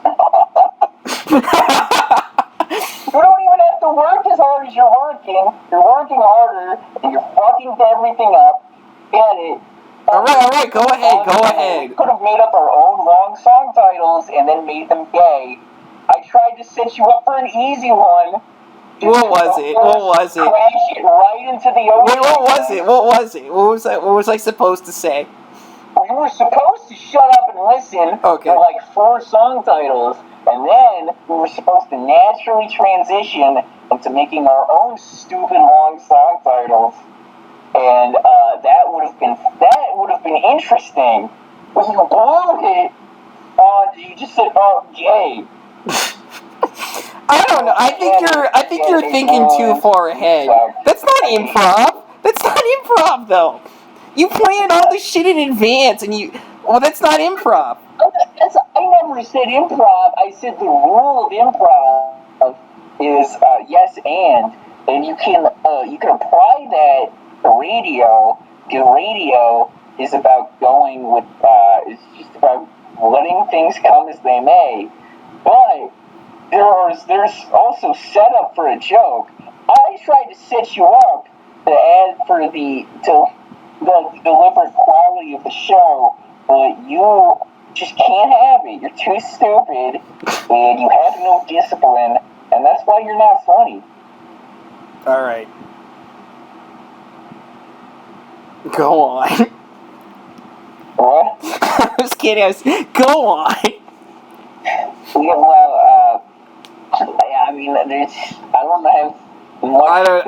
You don't even have to work as hard as you're working. You're working harder, and you're fucking everything up. Get it. Alright, go ahead. We could have made up our own long song titles and then made them gay. I tried to set you up for an easy one. What was it? Crash it right into the ocean. Wait, what was I supposed to say? We were supposed to shut up and listen Okay. for like 4 song titles, and then we were supposed to naturally transition into making our own stupid long song titles. And that would have been interesting. But you blew it on. You just said, "Oh, gay." I don't know. I think you're thinking too far ahead. That's not improv. That's not improv, though. You planned all this shit in advance, and that's not improv. I never said improv. I said the rule of improv is yes and you can apply that to radio. Because radio is about going with it's just about letting things come as they may. But there's also setup for a joke. I tried to set you up to add for the deliberate quality of the show, but you just can't have it. You're too stupid, and you have no discipline, and that's why you're not funny. Alright. Go on. What? I was kidding. Go on. Yeah, well, I mean, I don't know. I don't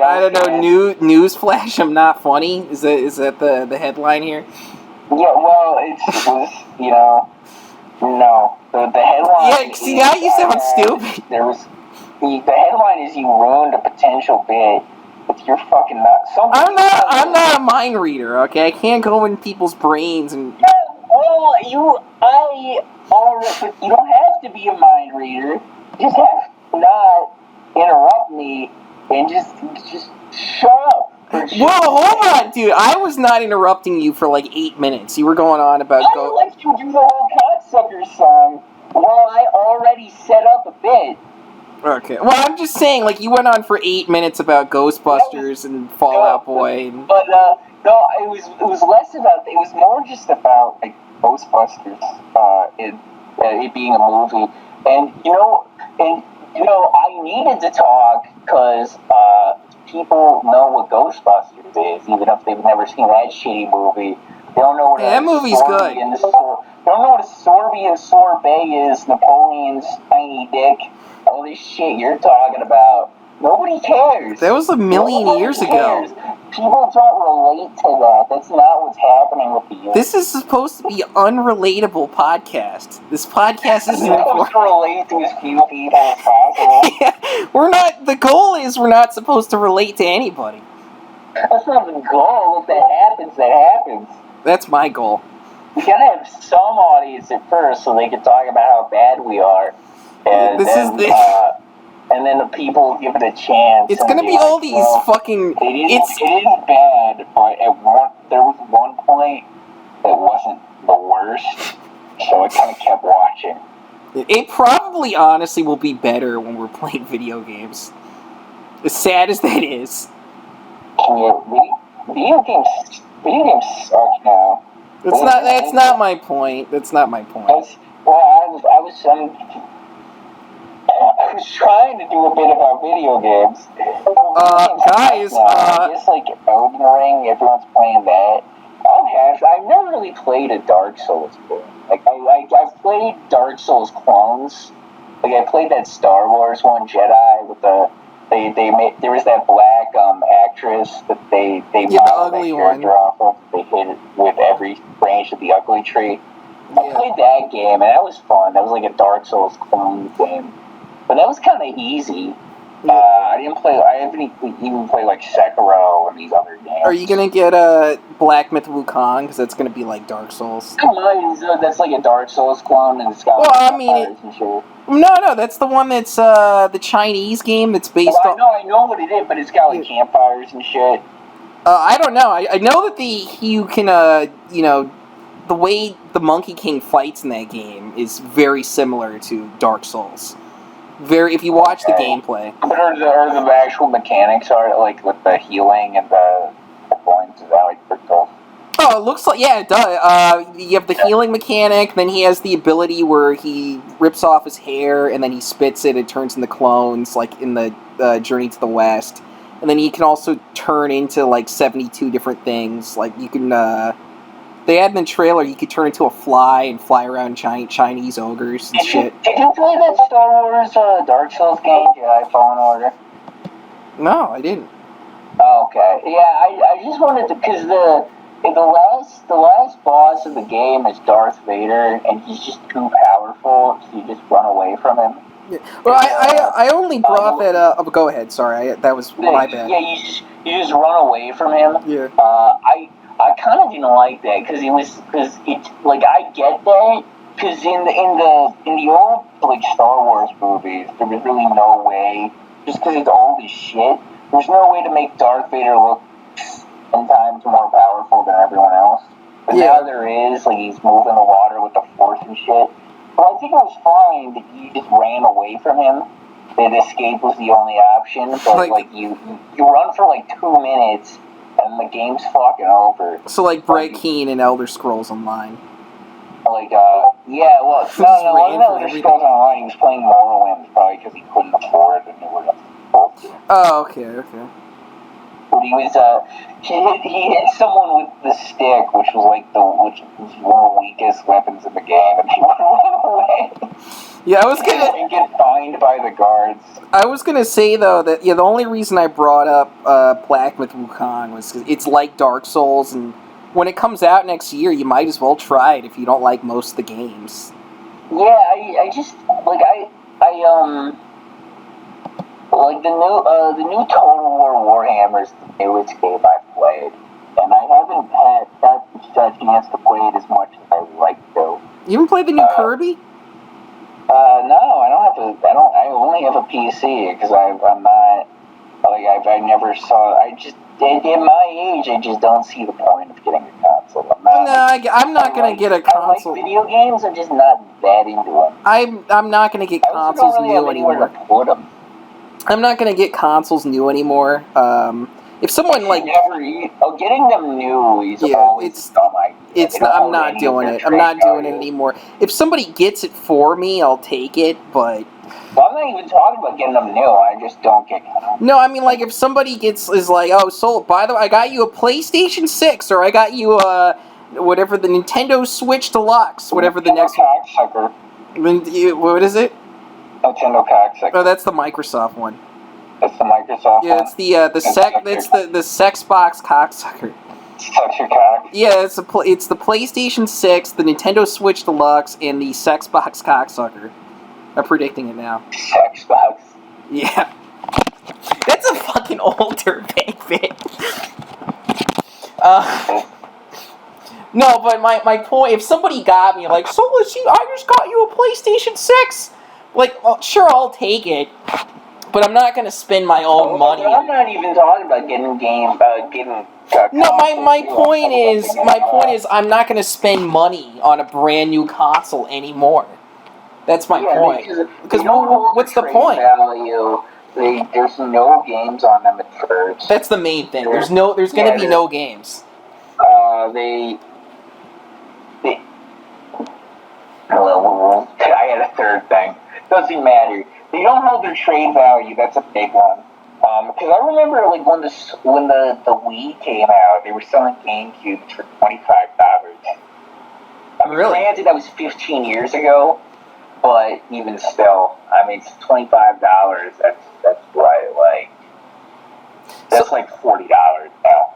know. Newsflash, I'm not funny. Is that the headline here? Yeah, well, it's you know, no. The headline. Yeah, see, now you sound stupid. The headline is you ruined a potential bit with your fucking nuts. I'm not a mind reader, okay? I can't go in people's brains and. Yeah, well, but you don't have to be a mind reader. You just have to not interrupt me and just shut up. Whoa, hold on, dude. I was not interrupting you for like 8 minutes. You were going on about. I don't let you do the whole cocksucker song while I already set up a bit. Okay. Well, I'm just saying, like, you went on for 8 minutes about Ghostbusters and Fall Out Boy. But no, it was less about. It was more just about like Ghostbusters. It being a movie, and I needed to talk because people know what Ghostbusters is, even if they've never seen that shitty movie. They don't know what that movie's good. They don't know what a Sorby and Sorbet is, Napoleon's tiny dick, all this shit you're talking about. Nobody cares. That was a million years ago. People don't relate to that. That's not what's happening with the youth. This is supposed to be an unrelatable podcast. This podcast isn't supposed to relate to as few people as possible. Yeah, we're not. The goal is we're not supposed to relate to anybody. That's not the goal. If that happens, that happens. That's my goal. We gotta have some audience at first so they can talk about how bad we are. And and then the people give it a chance. It's gonna be all these fucking. It is bad, but there was one point that wasn't the worst, so I kind of kept watching. It probably, honestly, will be better when we're playing video games. As sad as that is. Video games suck now. That's not my point. That's not my point. I was trying to do a bit about video games. Guys, I guess like Elden Ring, everyone's playing that. I've never really played a Dark Souls game. Like I've played Dark Souls clones. Like I played that Star Wars one, Jedi, with there was that black actress that they modeled that character off of. They hit it with every branch of the ugly tree. I played that game and that was fun. That was like a Dark Souls clone game. But that was kind of easy. I haven't even played like Sekiro and these other games. Are you gonna get Black Myth Wukong? Because that's gonna be like Dark Souls. That's like a Dark Souls clone, and it's got and shit. No, that's the one that's the Chinese game that's based on. I know what it is, but it's got like campfires and shit. I don't know. I know that you can the way the Monkey King fights in that game is very similar to Dark Souls. If you watch the gameplay. But are the actual mechanics like with the healing and the points? Is that like pretty cool? Oh, it looks like, yeah, it does. You have the healing mechanic, then he has the ability where he rips off his hair, and then he spits it, it turns into clones, like in the Journey to the West. And then he can also turn into, like, 72 different things. Like, you can, they had in the trailer, you could turn into a fly and fly around Chinese ogres and shit. Did you play that Star Wars Dark Souls game, Jedi Fallen Order? No, I didn't. Oh, okay. Yeah, I just wanted to, because the last boss of the game is Darth Vader, and he's just too powerful, so you just run away from him. Yeah. Well, I only brought that up. Oh, go ahead, sorry, that was my bad. Yeah, you just run away from him. Yeah. I kind of didn't like that, because I get that, because in the old, like, Star Wars movies, there was really no way, just because it's old as shit, there's no way to make Darth Vader look 10 times more powerful than everyone else. But now there is, like, he's moving the water with the Force and shit. Well, I think it was fine that you just ran away from him, that escape was the only option, but, like you run for, like, 2 minutes, and the game's fucking over. So, like, Brett Keane in Elder Scrolls Online. Like, yeah, well, no, Elder Scrolls Online, he was playing Morrowind, probably because he couldn't afford the newer. Oh, okay. But he was, he hit someone with the stick, which was one of the weakest weapons in the game, and he would run away. Yeah, and get fined by the guards. I was gonna say, though, that, the only reason I brought up Black Myth Wukong was because it's like Dark Souls, and when it comes out next year, you might as well try it if you don't like most of the games. Yeah, I just, like, like, the new Total War Warhammer is the newest game I've played, and I haven't had that chance to play it as much as I would like to. You haven't played the new Kirby? No, I only have a PC, because I'm not, like, I never saw, at my age, I just don't see the point of getting a console. I'm not gonna get a console. I like video games, I'm just not that into them. I'm not gonna get consoles new anymore. To put them. I'm not gonna get consoles new anymore. If someone like getting them new is always a dumb idea. It's not, I'm not doing it. I'm not doing it anymore. If somebody gets it for me, I'll take it, but... Well, I'm not even talking about getting them new. I just don't get them. No, I mean, like, if somebody is like, oh, so, by the way, I got you a PlayStation 6, or I got you whatever, the Nintendo Switch Deluxe, whatever the next... Cocksucker. What is it? Nintendo cocksucker. Oh, that's the Microsoft one. That's the Microsoft one? Yeah, it's the Sexbox cocksucker. Sucks your cock? Yeah, it's the PlayStation 6, the Nintendo Switch Deluxe, and the Sexbox cocksucker. I'm predicting it now. Sexbox? Yeah. That's a fucking older bit. No, but my point, if somebody got me, like, so I just got you a PlayStation 6, like, well, sure, I'll take it, but I'm not gonna spend my own money. I'm not even talking about getting no, my point is, I'm not gonna spend money on a brand new console anymore. That's my point. Because what's the point? Value. There's no games on them at first. That's the main thing. There's gonna be no games. Well, I had a third thing. Doesn't matter. They don't hold their trade value. That's a big one. Because I remember, like, when the Wii came out, they were selling GameCubes for $25. I mean, Really? Granted, that was 15 years ago, but even still, I mean, it's $25. That's right, like, that's like $40 now.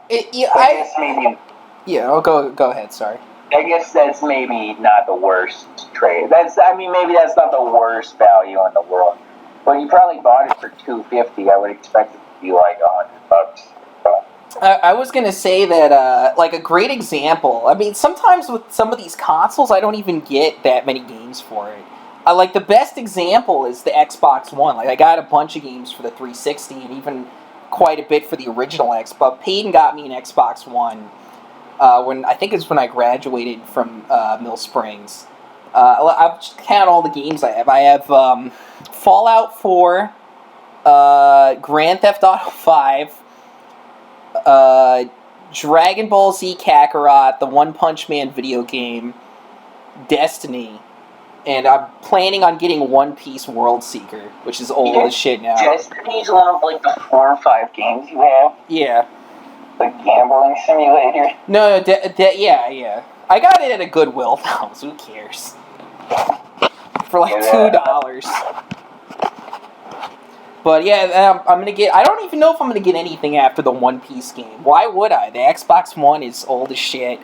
I'll go ahead. Sorry. I guess that's maybe not the worst trade. Maybe that's not the worst value in the world. But you probably bought it for $250. I would expect it to be like $100. So. I was gonna say that, like, a great example. I mean, sometimes with some of these consoles, I don't even get that many games for it. Like, the best example is the Xbox One. Like, I got a bunch of games for the 360 and even quite a bit for the original Xbox. Peyton got me an Xbox One when I graduated from Mill Springs. I'll just count all the games I have. I have Fallout 4, Grand Theft Auto 5, Dragon Ball Z Kakarot, the One Punch Man video game, Destiny, and I'm planning on getting One Piece World Seeker, which is old as shit now. Destiny's one of, like, the 4 or 5 games you have? Yeah. The gambling simulator? No, yeah. I got it at a Goodwill, though, so who cares? For like $2. But yeah, I'm gonna get... I don't even know if I'm gonna get anything after the One Piece game. Why would I? The Xbox One is old as shit.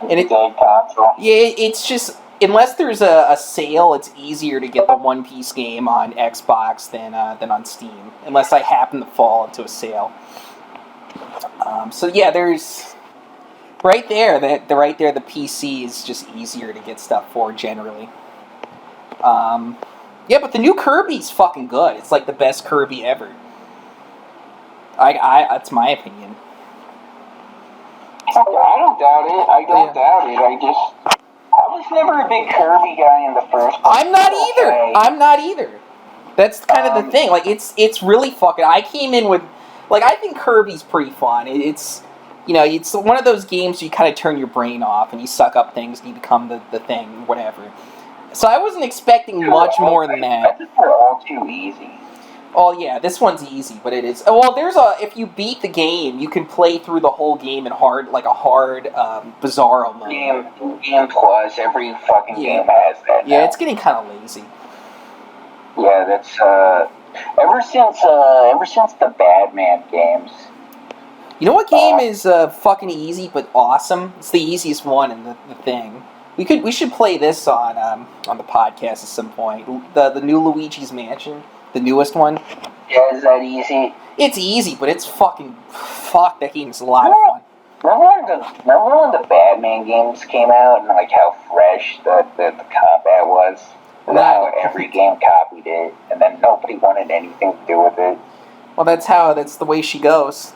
And it's just... Unless there's a sale, it's easier to get the One Piece game on Xbox than on Steam. Unless I happen to fall into a sale. So yeah, there's... Right there, the PC is just easier to get stuff for, generally. Yeah, but the new Kirby's fucking good. It's like the best Kirby ever. That's my opinion. I don't doubt it. I doubt it. I was never a big Kirby guy in the first place. I'm not either. That's kind of the thing. Like, it's really fucking... I came in with... Like, I think Kirby's pretty fun. It's... it's one of those games you kind of turn your brain off and you suck up things and you become the thing, whatever. So I wasn't expecting much more than that. I think they're all too easy. Oh yeah, this one's easy, but it is. Well, if you beat the game, you can play through the whole game in a hard Bizarro mode. Game Plus, every fucking game has that. Yeah, now. It's getting kind of lazy. Yeah, that's ever since the Batman games. You know what game is fucking easy but awesome? It's the easiest one in the thing. We should play this on the podcast at some point. The new Luigi's Mansion, the newest one. Yeah, is that easy? It's easy, but it's fuck. That game's a lot of fun. Remember when the Batman games came out and like how fresh the combat was, and how every game copied it, and then nobody wanted anything to do with it. Well, that's the way she goes.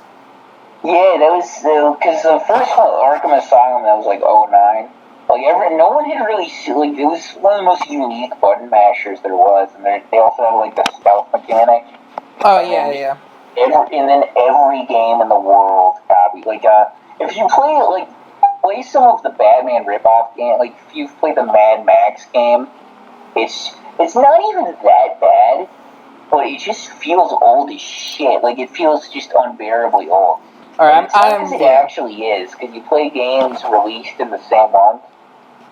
Yeah, that was because the first one, Arkham Asylum, that was like 2009. Like no one had really it was one of the most unique button mashers there was, and they also had like the stealth mechanic. Oh yeah. and then every game in the world copy. Like, if you play some of the Batman ripoff game, like if you've played the Mad Max game, it's not even that bad, but it just feels old as shit. Like, it feels just unbearably old. Alright, it's not because it actually is, because you play games released in the same month,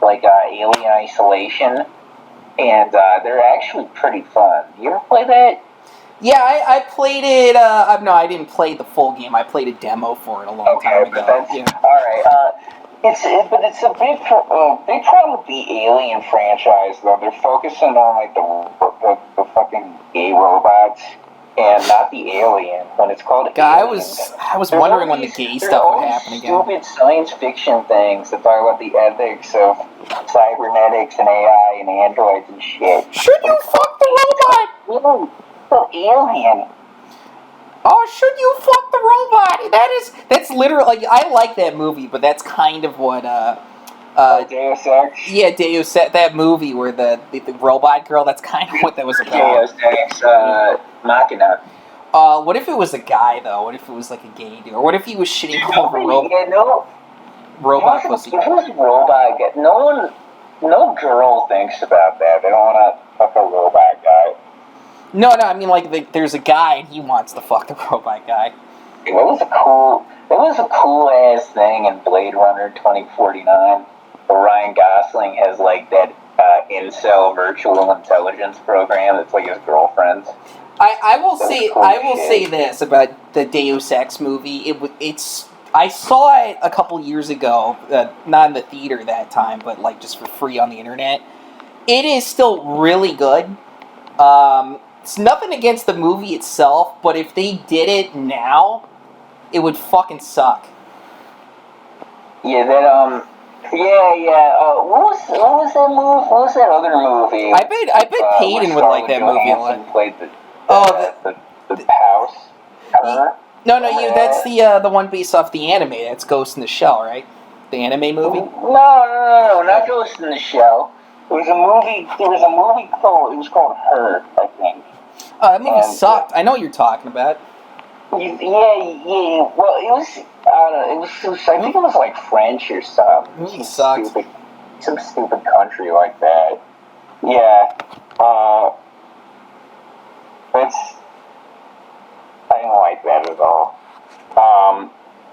like Alien Isolation, and they're actually pretty fun. You ever play that? Yeah, I played it. No, I didn't play the full game. I played a demo for it a long time ago. All right. But it's a big problem with the Alien franchise, though. They're focusing on like the fucking gay robots and not the alien. When it's called Alien, I was wondering when the gay stuff would happen again. Stupid science fiction things that talk about the ethics of cybernetics and AI and androids and shit. Should you fuck the robot? The alien. Oh, should you fuck the robot? That's literally, like, I like that movie, but that's kind of what, Deus Ex? Yeah, Deus Ex, that movie where the robot girl, that's kind of what that was about. Deus Ex, Machina. What if it was a guy, though? What if it was, like, a gay dude? Or what if he was shitting all over robot pussy? If it was a robot guy, no girl thinks about that. They don't want to fuck a robot guy. No, I mean, like, there's a guy and he wants to fuck the robot guy. That was a cool ass thing in Blade Runner 2049, where Ryan Gosling has like that incel virtual intelligence program that's like his girlfriend's. I will say this about the Deus Ex movie. I saw it a couple years ago, not in the theater that time, but like just for free on the internet. It is still really good. It's nothing against the movie itself, but if they did it now, it would fucking suck. Yeah, that what was that movie? What was that other movie? I bet Peyton would like that movie a lot. Played the house. No, that's the one based off the anime. That's Ghost in the Shell, right? The anime movie. No, not Ghost in the Shell. There was a movie called Her, I think. Oh, that movie sucked. I know what you're talking about. Yeah. Well, it was. I don't know. It was. I think it was like French or something. Movie sucked. Some stupid country like that. Yeah. I didn't like that at all.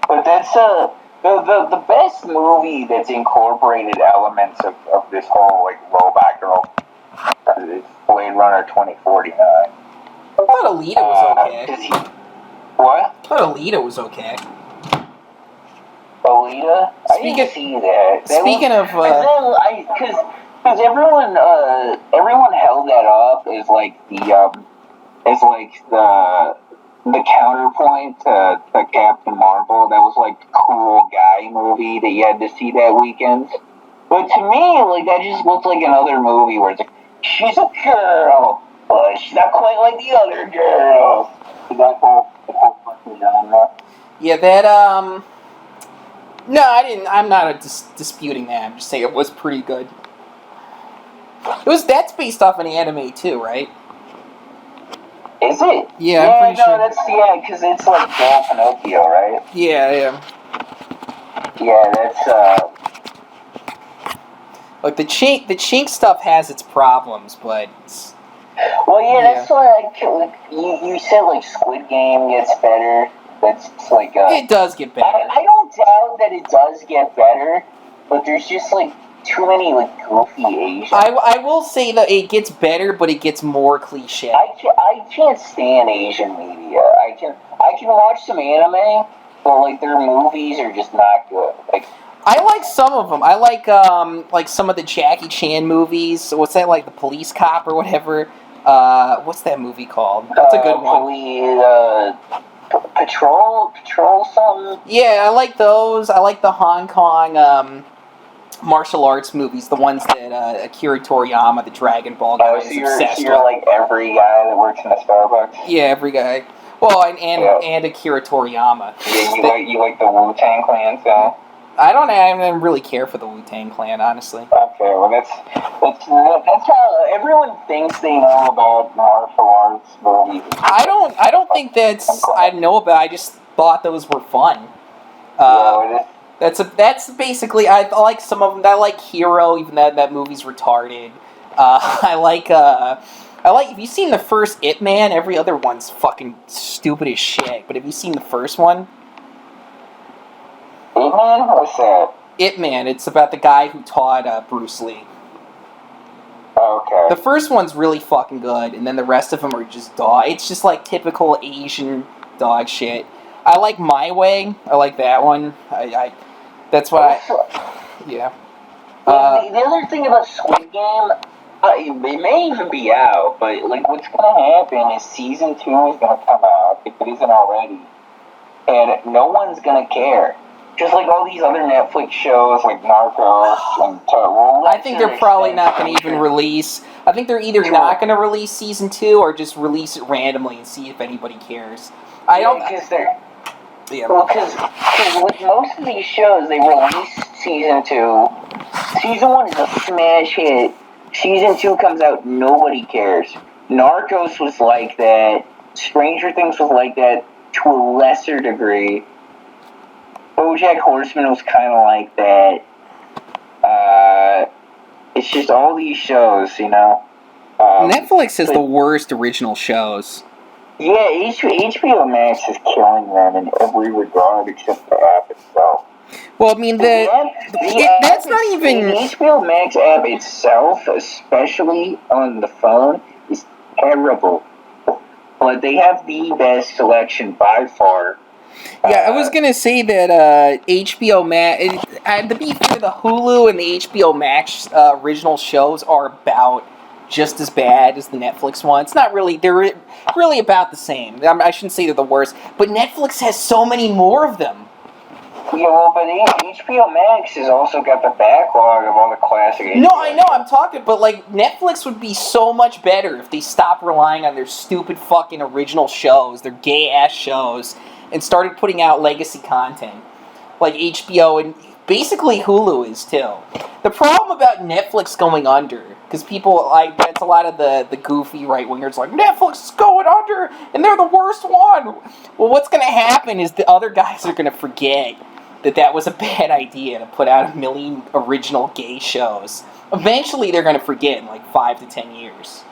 But that's the best movie that's incorporated elements of this whole like robot girl. It's Blade Runner 2049. I thought Alita was okay. What? I thought Alita was okay. Alita? I didn't see that. Speaking of... Because everyone held that up as like the counterpoint to Captain Marvel. That was like the cool guy movie that you had to see that weekend. But to me, like, that just looked like another movie where it's like, she's a girl, but she's not quite like the other girls. That whole fucking genre. Yeah, that, no, I'm not disputing that. I'm just saying it was pretty good. That's based off an anime too, right? Is it? Yeah, I'm pretty sure. Because it's like Girl Pinocchio, right? Yeah. Yeah, that's, Like, the chink stuff has its problems, but... Well, that's why you said, like, Squid Game gets better. That's like, it does get better. I don't doubt that it does get better, but there's just, like, too many, like, goofy Asians. I will say that it gets better, but it gets more cliche. I can't stand Asian media. I can watch some anime, but, like, their movies are just not good. Like, I like some of them. I like some of the Jackie Chan movies. What's that, like, The Police Cop or whatever? What's that movie called? That's a good one. Patrol something? Yeah, I like those. I like the Hong Kong martial arts movies, the ones that Akira Toriyama, the Dragon Ball guy, is obsessed with. You're like every guy that works in a Starbucks? Yeah, every guy. Well, and Akira Toriyama. Yeah, you like the Wu-Tang Clan, so? I don't really care for the Wu-Tang Clan, honestly. Okay, well that's how everyone thinks they know about martial arts movies. I don't think I know about. I just thought those were fun. Yeah, That's basically. I like some of them. I like Hero, even though that movie's retarded. I like. Have you seen the first Ip Man? Every other one's fucking stupid as shit. But have you seen the first one? Ip Man? What's that? Ip Man. It's about the guy who taught Bruce Lee. Okay. The first one's really fucking good, and then the rest of them are just dog. It's just like typical Asian dog shit. I like My Way. I like that one. That's what yeah. The other thing about Squid Game, it may even be out, but like what's gonna happen is season 2 is gonna come out if it isn't already, and no one's gonna care. Just like all these other Netflix shows like Narcos and I think they're probably not going to even release. I think they're either not going to release season 2 or just release it randomly and see if anybody cares. I don't. Yeah. Well, because with most of these shows, they release season 2. Season 1 is a smash hit. Season 2 comes out, nobody cares. Narcos was like that. Stranger Things was like that to a lesser degree. BoJack Horseman was kind of like that. It's just all these shows, you know. Netflix has the worst original shows. Yeah, HBO Max is killing them in every regard except the app itself. Well, I mean, that's not even... The HBO Max app itself, especially on the phone, is terrible. But they have the best selection by far. Yeah, I was going to say that HBO Max... to be fair, the Hulu and the HBO Max original shows are about just as bad as the Netflix one. It's not really... They're really about the same. I shouldn't say they're the worst. But Netflix has so many more of them. Yeah, well, but HBO Max has also got the backlog of all the classic... No, I know, I'm talking, but, like, Netflix would be so much better if they stopped relying on their stupid fucking original shows, their gay-ass shows, and started putting out legacy content. Like HBO and basically Hulu is, too. The problem about Netflix going under, because people, like, that's a lot of the goofy right-wingers, like, Netflix is going under, and they're the worst one! Well, what's going to happen is the other guys are going to forget that was a bad idea to put out 1 million original gay shows. Eventually, they're going to forget in like 5 to 10 years.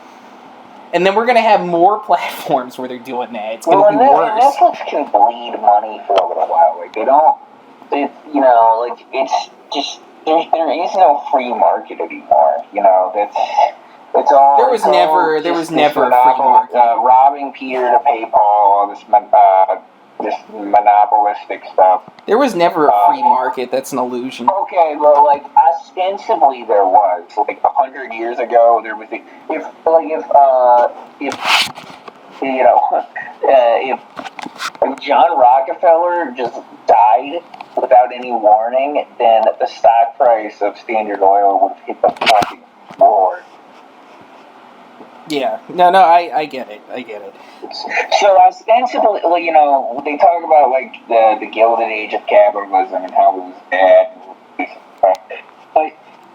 And then we're going to have more platforms where they're doing that. It's going to be worse. Netflix can bleed money for a little while. Like, it's just, there is no free market anymore. You know, it's all... There was never a free market. Robbing Peter to pay Paul, this monopolistic stuff. There was never a free market. That's an illusion. Okay, well, like, ostensibly there was. Like, 100 years ago, there was if John Rockefeller just died without any warning, then the stock price of Standard Oil would have hit the fucking floor. Yeah, no, I get it. So ostensibly, you know, they talk about like the Gilded Age of capitalism and how it was bad, but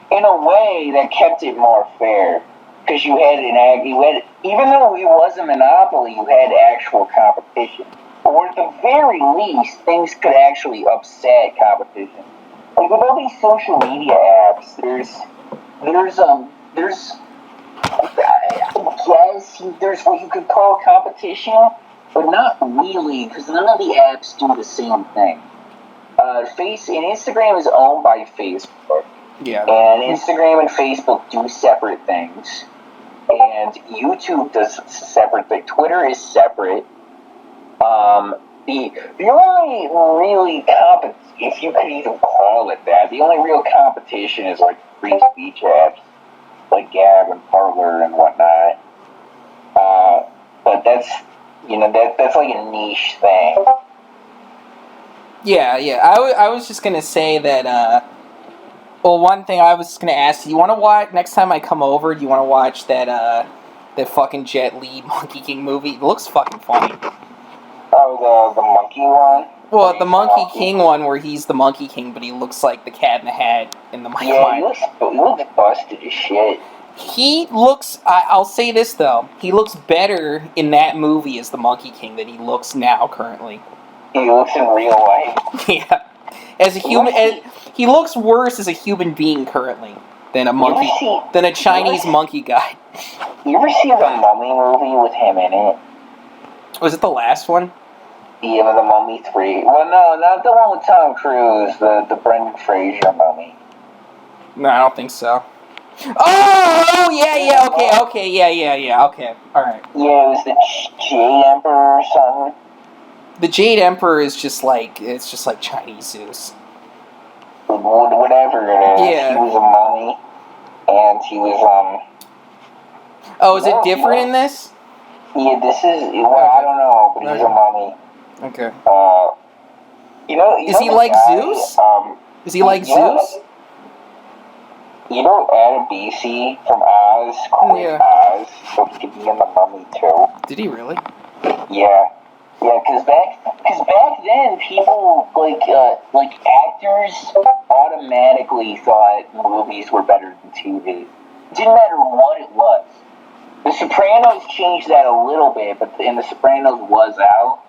in a way that kept it more fair because you had even though it was a monopoly, you had actual competition, or at the very least, things could actually upset competition. Like with all these social media apps, there's what you could call competition, but not really, because none of the apps do the same thing. Instagram is owned by Facebook. Yeah. And Instagram and Facebook do separate things. And YouTube does separate things. Twitter is separate. The only really if you could even call it that, the only real competition is like free speech apps, like Gab and Parler and whatnot. But that's like a niche thing. Yeah. I was just gonna say that. Well, one thing I was gonna ask you want to watch next time I come over? Do you want to watch that fucking Jet Li Monkey King movie? It looks fucking funny. Oh, the monkey one. Well, the Monkey King one where he's the Monkey King, but he looks like the Cat in the Hat in the Mike Yeah, he Myers. looks busted as shit. He looks. I'll say this though. He looks better in that movie as the Monkey King than he looks now currently. He looks in real life. Yeah. As a human, he looks worse as a human being currently than a monkey, than a Chinese monkey guy. You ever see the Mummy movie with him in it? Was it the last one? Yeah, the Mummy 3. Well, no, not the one with Tom Cruise, the Brendan Fraser Mummy. No, I don't think so. Oh, yeah, okay, yeah, okay, alright. Yeah, it was the Jade Emperor or something. The Jade Emperor is just like, it's just like Chinese Zeus. Whatever it is. Yeah. He was a mummy, and he was, Oh, is it different in this? Yeah, this is, well, I don't know, but he's a mummy. Okay. Is he like Zeus? Is he like Zeus? You know Adebisi from Oz quit Oz, so he could be in the Mummy too. Did he really? Yeah, because back then people like actors automatically thought movies were better than TV. It didn't matter what it was. The Sopranos changed that a little bit, and The Sopranos was out,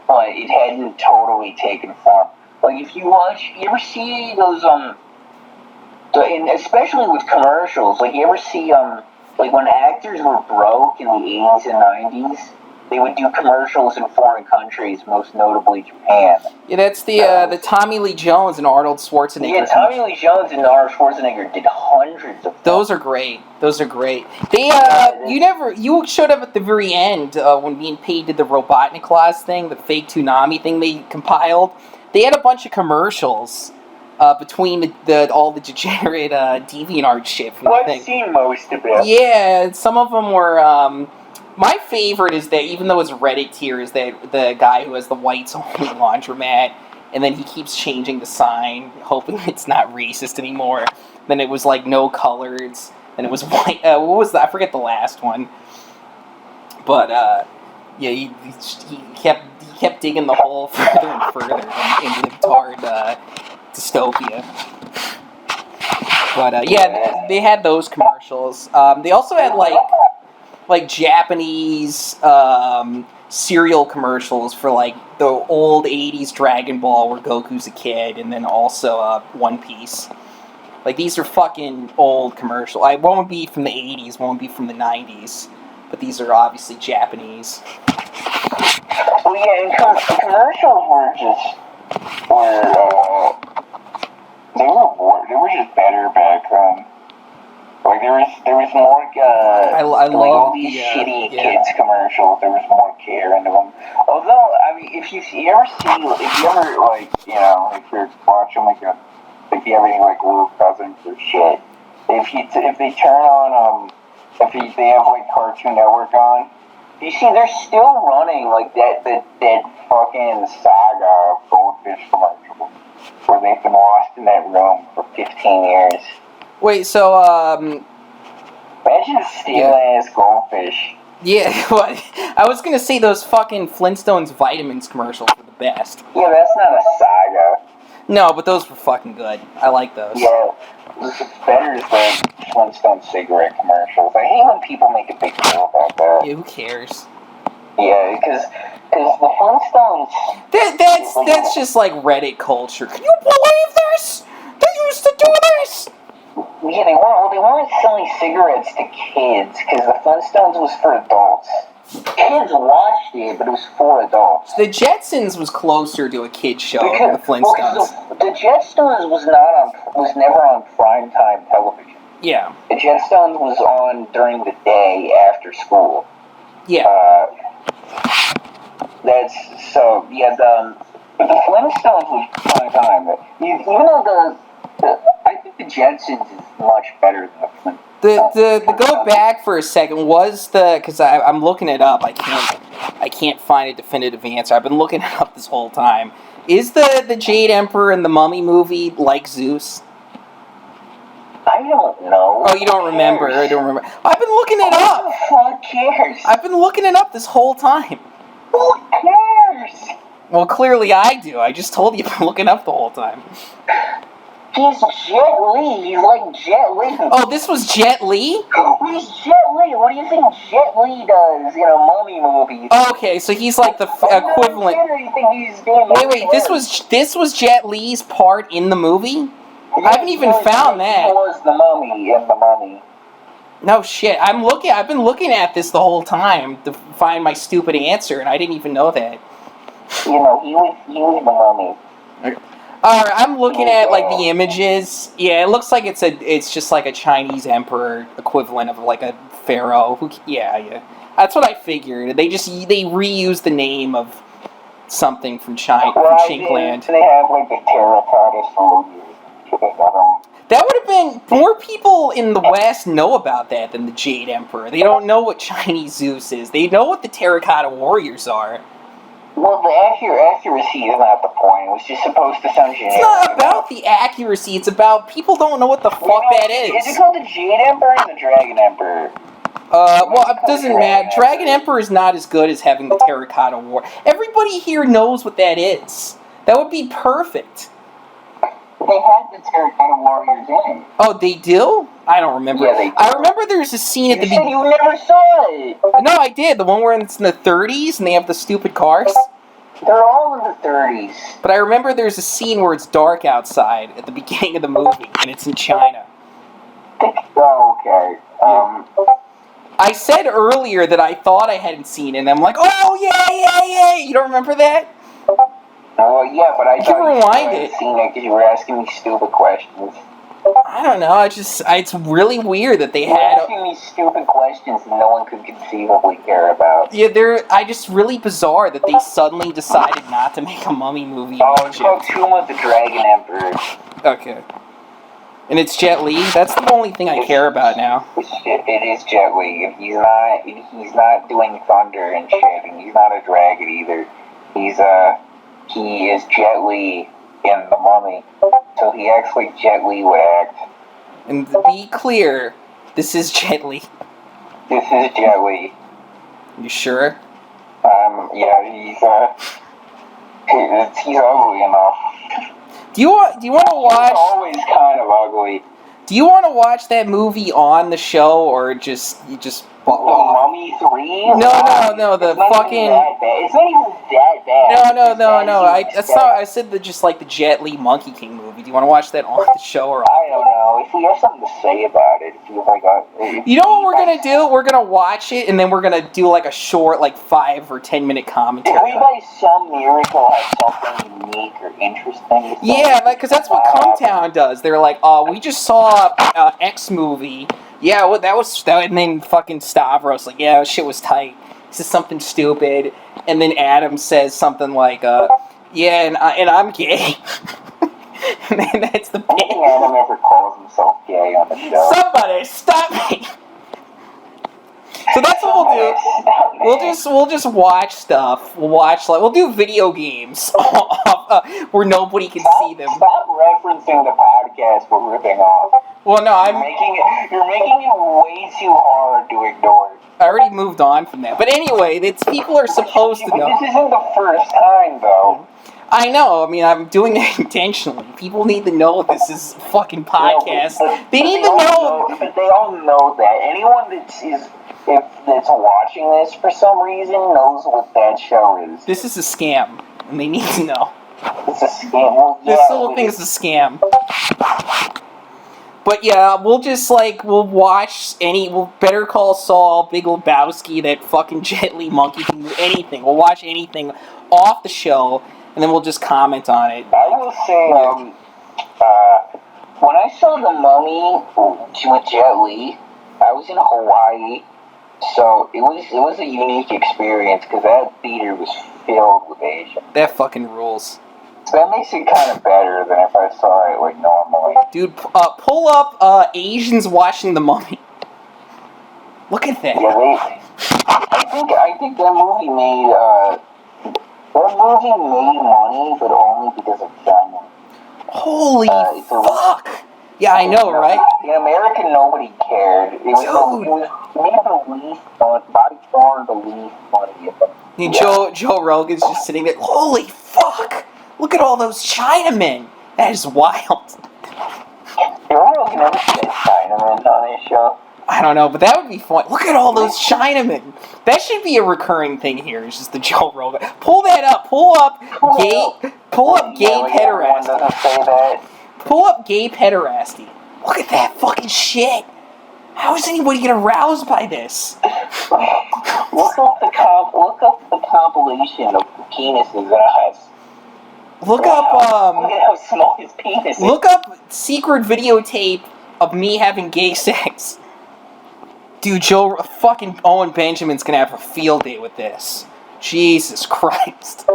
but it hadn't totally taken form. Like if you ever see those and especially with commercials, like you ever see like when actors were broke in the 80s and 90s, they would do commercials in foreign countries, most notably Japan. Yeah, that's the Tommy Lee Jones and Arnold Schwarzenegger. Yeah, Tommy Lee Jones and Arnold Schwarzenegger did hundreds of them. Those are great. They you showed up at the very end when me and Paige did the Robotnik class thing, the fake Toonami thing they compiled. They had a bunch of commercials between all the degenerate DeviantArt shit from the thing. I've seen most of it. Yeah, some of them were. My favorite is that, even though it's Reddit tier, is that the guy who has the whites only laundromat, and then he keeps changing the sign, hoping it's not racist anymore. Then it was like no colors, and it was white. What was that? I forget the last one. But yeah, he kept digging the hole further and further into the tarred dystopia. But yeah, they had those commercials. They also had like Japanese cereal commercials for like the old 80s Dragon Ball where Goku's a kid, and then also One Piece. Like, these are fucking old commercials. One would be from the 80s, one would be from the 90s, but these are obviously Japanese. Well, yeah, and commercials were just better back then. Like there was more. I love all these shitty kids commercials. There was more care into them. Although, I mean, if you ever like, if you're watching if you have any like little cousins or shit, if they turn on they have like Cartoon Network on, you see they're still running like that fucking saga of goldfish commercials where they've been lost in that room for 15 years. Wait, so, imagine a steel-ass goldfish. Yeah, what? I was gonna say those fucking Flintstones vitamins commercials were the best. Yeah, that's not a saga. No, but those were fucking good. I like those. Yeah, this is better than Flintstone cigarette commercials. I hate when people make a big deal about that. Yeah, who cares? Yeah, because the Flintstones... That's just like Reddit culture. Can you believe this? They used to do this! Yeah, they weren't selling cigarettes to kids, because the Flintstones was for adults. Kids watched it, but it was for adults. The Jetsons was closer to a kid's show than the Flintstones. The Jetsons was never on primetime television. Yeah. The Jetsons was on during the day after school. Yeah. But the Flintstones was prime time. Even though I think the Jetsons is much better than the Flintstones. The go back for a second was because I'm looking it up. I can't find a definitive answer. I've been looking it up this whole time. Is the Jade Emperor in the Mummy movie like Zeus? I don't know. Oh, you don't remember? I don't remember. I've been looking it up. Who the fuck cares? I've been looking it up this whole time. Who cares? Well, clearly I do. I just told you I've been looking up the whole time. He's Jet Li. He's like Jet Li. Oh, this was Jet Li? He's Jet Li. What do you think Jet Li does in a mummy movie? Okay, so he's like the equivalent. Wait, this was Jet Li's part in the movie? I haven't even found that. He was the mummy in the mummy. No shit. I've been looking at this the whole time to find my stupid answer, and I didn't even know that. You know, he was the mummy. Okay. Alright, I'm looking at like the images. Yeah, it looks like it's just like a Chinese emperor equivalent of like a pharaoh. Yeah. That's what I figured. They reused the name of something from China, from Chinkland. They have like the terracotta soldiers. That would have been more people in the West know about that than the Jade Emperor. They don't know what Chinese Zeus is. They know what the terracotta warriors are. Well, the accuracy is not the point. It was just supposed to sound generic. It's not about the accuracy. It's about people don't know what the fuck that is. Is it called the Jade Emperor or the Dragon Emperor? Well, it doesn't matter. Dragon Emperor is not as good as having the terracotta war. Everybody here knows what that is. That would be perfect. They had the terracotta warriors in. Oh, they do? I don't remember. Yeah, they do. I remember there's a scene at the beginning. You never saw it. No, I did. The one where it's in the 30s and they have the stupid cars. They're all in the 30s. But I remember there's a scene where it's dark outside at the beginning of the movie, and it's in China. Oh, okay. I said earlier that I thought I hadn't seen it, and I'm like, oh, yeah. You don't remember that? Oh, yeah, but I can thought rewind you hadn't seen it because you were asking me stupid questions. I don't know, it's really weird that they had... asking me stupid questions that no one could conceivably care about. Yeah, just really bizarre that they suddenly decided not to make a mummy movie. Oh, it's called Tomb of the Dragon Emperor. Okay. And it's Jet Li? That's the only thing I care about now. It is Jet Li. He's not doing thunder and shit, and he's not a dragon either. He is Jet Li in The Mummy. So he acts like Jet Li would act. And to be clear, this is Jet Li. This is Jet Li. You sure? Yeah, he's ugly enough. Do you want to watch? He's always kind of ugly. Do you want to watch that movie on the show, or just Mummy 3? No, the fucking... It's not even that bad. No. I said just like the Jet Li Monkey King movie. Do you want to watch that on the show or? I don't know. If we have something to say about it, you know what we're gonna do? We're gonna watch it, and then we're gonna do like a short, like 5 or 10 minute commentary. If we by some miracle have something unique or interesting. Yeah, because that's what Cumtown does. They're like, we just saw X movie. Yeah, well, that was, and then fucking Stavros, like, yeah, shit was tight. This is something stupid. And then Adam says something like, yeah, and I'm gay. And then that's the bit. Adam ever calls himself gay on the show. Somebody, stop me! So that's what we'll do. We'll just watch stuff. We'll do video games where nobody can see them. Stop referencing the podcast we're ripping off. Well, no, you're making it way too hard to ignore. I already moved on from that. But anyway, people are supposed to know. This isn't the first time, though. I know. I mean, I'm doing it intentionally. People need to know this is a fucking podcast. They need to know. But they all know that. Anyone that's watching this for some reason knows what that show is. This is a scam, and they need to know. It's a scam. Well, yeah, this whole thing is a scam. But yeah, we'll watch we'll Better Call Saul, Big Lebowski, that fucking Jet Li Monkey can do anything. We'll watch anything off the show, and then we'll just comment on it. I will say, when I saw The Mummy with Jet Li, I was in Hawaii, so it was a unique experience, because that theater was filled with Asians. That fucking rules. So that makes it kind of better than if I saw it like normally. Dude, pull up Asians watching The Mummy. Look at that. Yeah, I think that movie made money, but only because of China. Holy fuck! Yeah, I know, right? In America, nobody cared. It was made the least money, by far the least money. And Joe Rogan's just sitting there. Holy fuck! Look at all those Chinamen. That is wild. Rogan never said Chinaman on his show. I don't know, but that would be fun. Look at all those Chinamen. That should be a recurring thing here. It's just the Joe Rogan. Pull that up. Pull up gay pederasty. Doesn't say that. Pull up gay pederasty. Look at that fucking shit. How is anybody get aroused by this? Look up the compilation of penises that has. Look up Look at how small his penis is. Look up secret videotape of me having gay sex. Dude, fucking Owen Benjamin's gonna have a field day with this. Jesus Christ.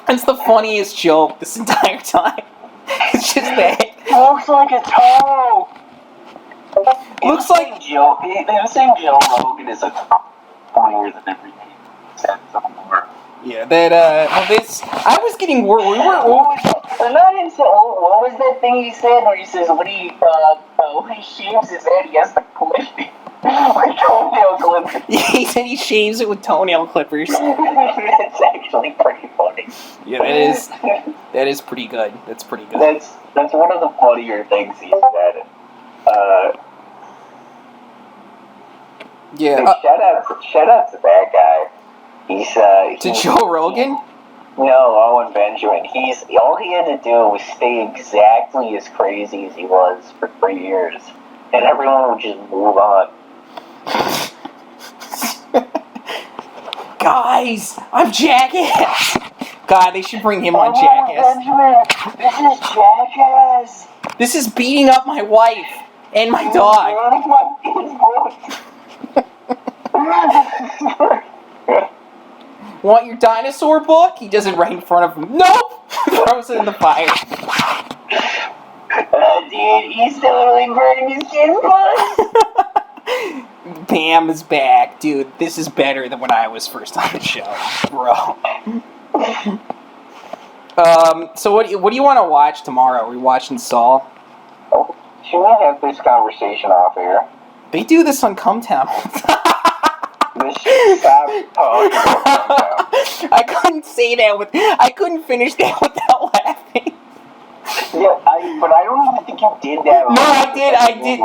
It's the funniest joke this entire time. It's just that. It looks like a toe. Looks like Joe. They're saying Joe Rogan is a funnier than everything he said so far. Yeah, that this. I was getting worried. What was that thing he said where he says when he shaves his head, he has to clip it with toenail clippers? Yeah, he said he shaves it with toenail clippers. That's actually pretty funny. Yeah, that is pretty good. That's pretty good. That's one of the funnier things he said. Yeah. Shout out to that guy. To Joe Rogan? No, Owen Benjamin. All he had to do was stay exactly as crazy as he was for 3 years, and everyone would just move on. Guys, I'm Jackass. God, they should bring him on Jackass. Benjamin, this is Jackass. This is beating up my wife and my dog. Want your dinosaur book? He does it right in front of him. Nope! Throws it in the fire. Dude, he's totally burning his kid's blood. Bam is back. Dude, this is better than when I was first on the show. Bro. So what do you want to watch tomorrow? Are we watching Saul? Oh, should we have this conversation off air? They do this on Cumtown. I couldn't say that I couldn't finish that without laughing. Yeah, but I don't even think you did that. No, I did.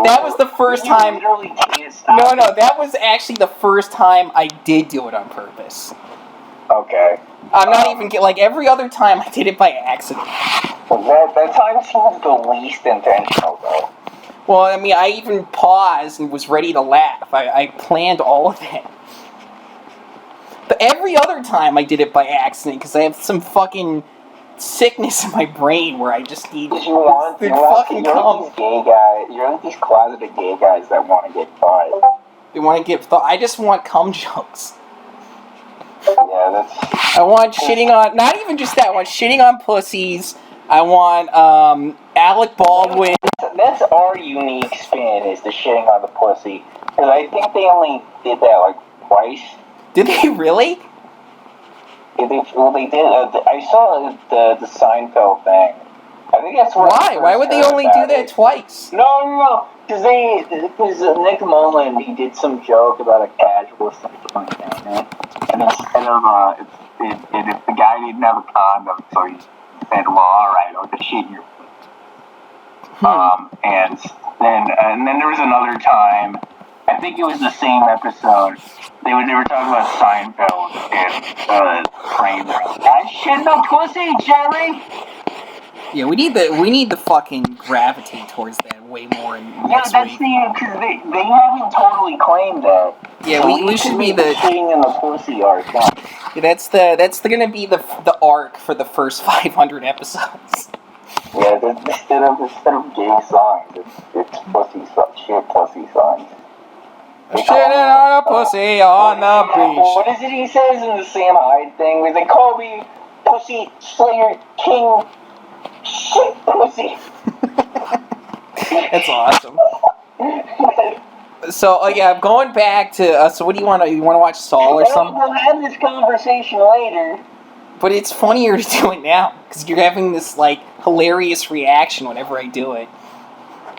That was the first time. You literally can't stop. No, that was actually the first time I did do it on purpose. Okay. I'm not even like every other time I did it by accident. Well, that time seems the least intentional, though. Well, I mean, I even paused and was ready to laugh. I planned all of that. But every other time I did it by accident because I have some fucking sickness in my brain where I just need to fucking come. You're like these closeted gay guys that want to get caught. They want to get thought. I just want cum jokes. Yeah, that's. I want shitting on. Not even just that. I want shitting on pussies. I want Alec Baldwin. That's our unique spin, is the shitting on the pussy. Because I think they only did that like twice. Did they really? Yeah, they did. I saw the Seinfeld thing. I think that's where. Why? Why would they only do that twice? No. Because Nick Mullen, he did some joke about a casual sex down there, and instead of if the guy didn't have a condom, so he said, "Well, all right, I'll just shit in your foot." And then there was another time. I think it was the same episode. They were talking about Seinfeld and Kramer. I shit no pussy, Jerry. Yeah, we need the fucking gravitate towards that way more. Because they haven't totally claimed that. Yeah, so we should be the shitting in the pussy arc. Yeah, that's gonna be the arc for the first 500 episodes. Yeah, instead of gay songs, it's shit pussy songs. Shitting on a pussy on the beach. What is it he says in the Sam Hyde thing? Where they call me Pussy Slayer King Shit Pussy. That's awesome. So, yeah, going back to, so what do you want to watch Saul or something? We'll have this conversation later. But it's funnier to do it now, because you're having this, like, hilarious reaction whenever I do it.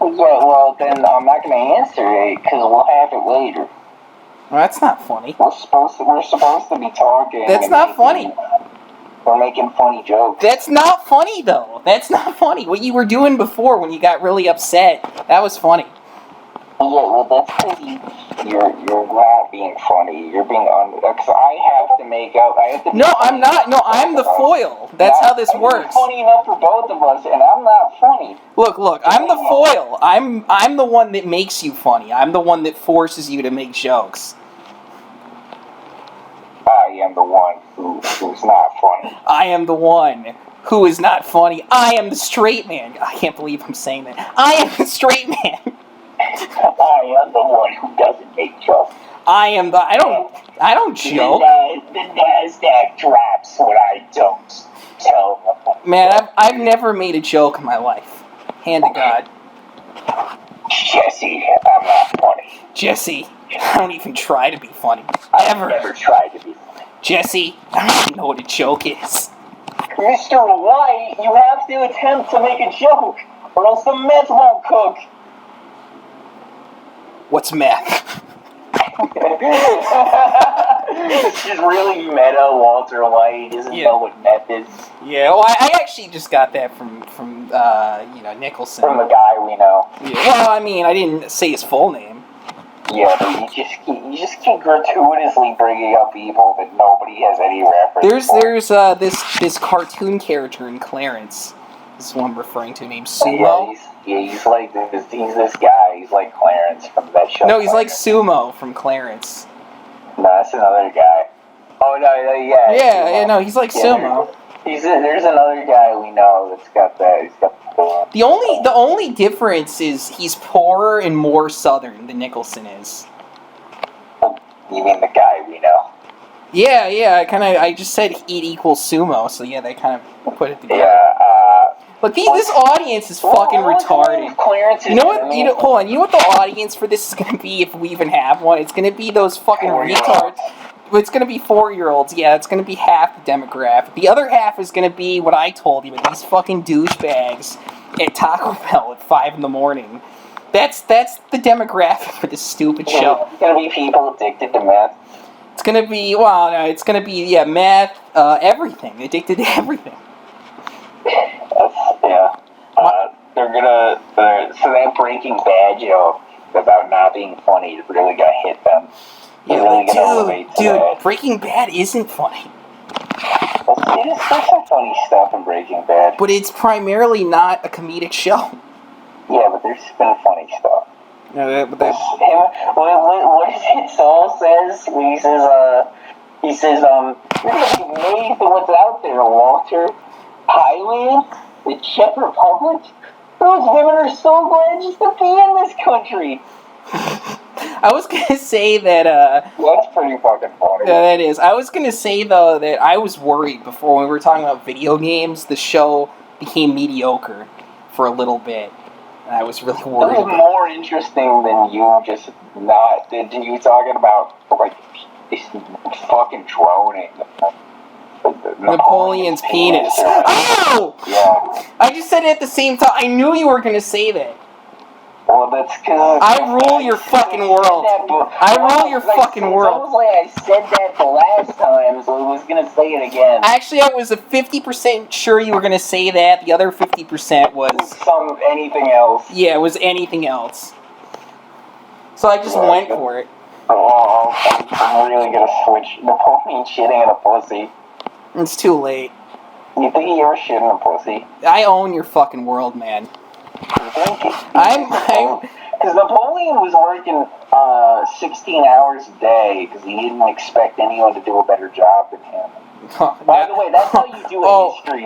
Yeah, well, then I'm not going to answer it because we'll have it later. Well, that's not funny. We're supposed to be talking. That's not funny. We're making funny jokes. That's not funny, though. That's not funny. What you were doing before when you got really upset, that was funny. Yeah, well, that's because you're not being funny. You're being because I have to make up. I have to. No, I'm not. No, I'm the foil. That's how this works. Funny enough for both of us, and I'm not funny. Look. I'm the foil. I'm the one that makes you funny. I'm the one that forces you to make jokes. I am the one who's not funny. I am the one who is not funny. I am the straight man. I can't believe I'm saying that. I am the straight man. I am the one who doesn't make jokes. I don't joke. The NASDAQ drops when I don't tell. Man, I've never made a joke in my life. Hand to God. Jesse, I'm not funny. Jesse, I don't even try to be funny. I've never tried to be funny. Jesse, I don't even know what a joke is. Mr. White, you have to attempt to make a joke, or else the meth won't cook. What's meth? It's just really meta. Walter White doesn't know what meth is. Yeah, well, I actually just got that from Nicholson. From the guy we know. Yeah, well, I mean, I didn't say his full name. Yeah, but you just keep gratuitously bringing up people that nobody has any reference for. There's this cartoon character in Clarence. This is one I'm referring to, named Sumo. He's like this. He's this guy. He's like Clarence from that show. No, he's like Sumo from Clarence. No, that's another guy. Oh no, yeah. Yeah, no, he's like Sumo. There's another guy we know that's got that. He's got the only difference is he's poorer and more southern than Nicholson is. You mean the guy we know? Yeah. I just said eat equals sumo, so yeah, they kind of put it together. Yeah. Look, this audience is fucking retarded. You know what? Hold on. You know what the audience for this is gonna be if we even have one? It's gonna be those fucking retards. It's gonna be 4-year-olds. Yeah, it's gonna be half the demographic. The other half is gonna be what I told you, these fucking douchebags at Taco Bell at 5 a.m. That's the demographic for this stupid show. It's gonna be people addicted to meth. It's gonna be meth, everything. Addicted to everything. Yeah. So that Breaking Bad joke about not being funny is really gonna hit them. Yeah, dude, Breaking Bad isn't funny. There's some funny stuff in Breaking Bad. But it's primarily not a comedic show. Yeah, but there's been funny stuff. No, what is it Saul says? When he says, you're gonna be amazed at what's out there, Walter. Thailand? The Czech Republic? Those women are so glad just to be in this country. I was gonna say that, that's pretty fucking funny. Yeah, that is. I was gonna say, though, that I was worried before when we were talking about video games, the show became mediocre for a little bit. And I was really worried. It was more interesting than you just not, than you talking about, like, this fucking droning. Napoleon's penis. Oh! Yeah. I just said it at the same time. I knew you were gonna say that. Well, that's because I rule your fucking world. I rule your fucking world. It's almost like I said that the last time, so I was gonna say it again. Actually, I was a 50% sure you were gonna say that. The other 50% was anything else. Yeah, it was anything else. So I just went for it. Oh, I'm really gonna switch Napoleon shitting in a pussy. It's too late. You think you ever shit in a pussy? I own your fucking world, man. I'm because Napoleon was working 16 hours a day because he didn't expect anyone to do a better job than him. By the way, that's how you do a history.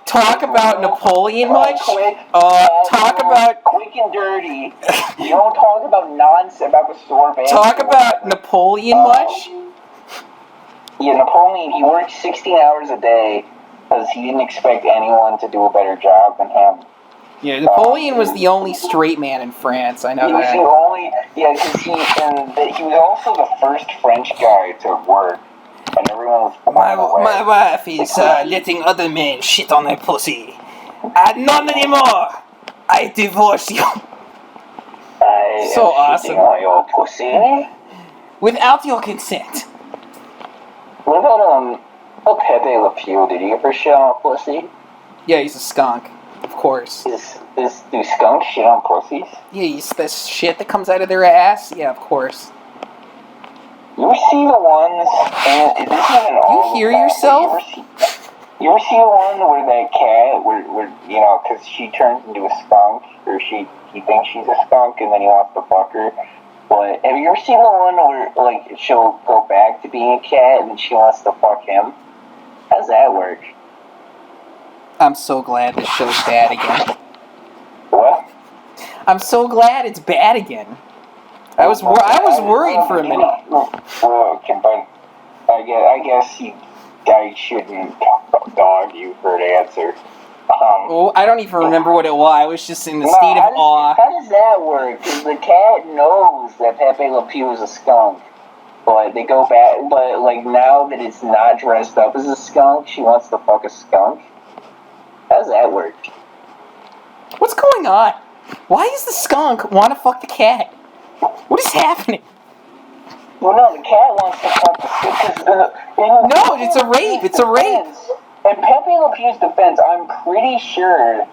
Talk about Napoleon much? Talk about quick and dirty. You don't talk about nonsense about the store band. Talk about Napoleon much? Yeah, Napoleon, he worked 16 hours a day because he didn't expect anyone to do a better job than him. Yeah, Napoleon was the only straight man in France. I know that. He was the only, because he was also the first French guy to work, and everyone was my wife is letting other men shit on her pussy. Not anymore. I divorce you. I So am awesome. shitting on your pussy. Without your consent. What about Pepe Le Pew? Did he ever shit on a pussy? Yeah, he's a skunk. Of course. Do skunks shit on pussies? Yeah, he's the shit that comes out of their ass. Yeah, of course. You ever see the ones, and this isn't all You hear the time, yourself? You ever see the one where that cat, where you know, because she turns into a skunk, or he thinks she's a skunk, and then he wants to fuck her. But have you ever seen the one where, like, she'll go back to being a cat, and then she wants to fuck him? How's that work? I'm so glad this show's bad again. What? I'm so glad it's bad again. I was worried for a minute. Okay, but I guess I shouldn't dog you for an answer. Oh, I don't even remember what it was. I was just in the state of awe. How does that work? Because the cat knows that Pepe Le Pew is a skunk. But they go back, but like now that it's not dressed up as a skunk, she wants to fuck a skunk? How does that work? What's going on? Why does the skunk want to fuck the cat? What is happening? Well, no, the cat wants to fuck the skunk. No, it's a rape. It's a rape. In Pepe Le Pew's defense, I'm pretty sure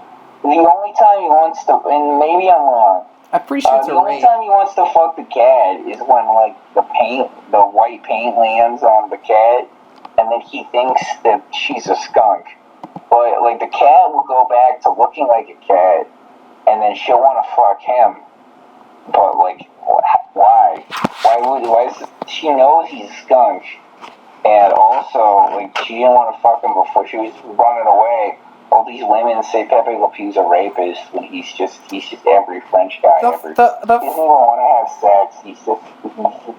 the only time he wants to, and maybe I'm wrong, I'm pretty sure it's the a only rape. time he wants to fuck the cat is when, like, the white paint lands on the cat, and then he thinks that she's a skunk. But, like, the cat will go back to looking like a cat, and then she'll want to fuck him. But, like, why? She knows he's a skunk. And also, like, she didn't want to fuck him before she was running away. All these women say Pepe Le Pew's a rapist when he's just every French guy ever. He doesn't even want to have sex. He just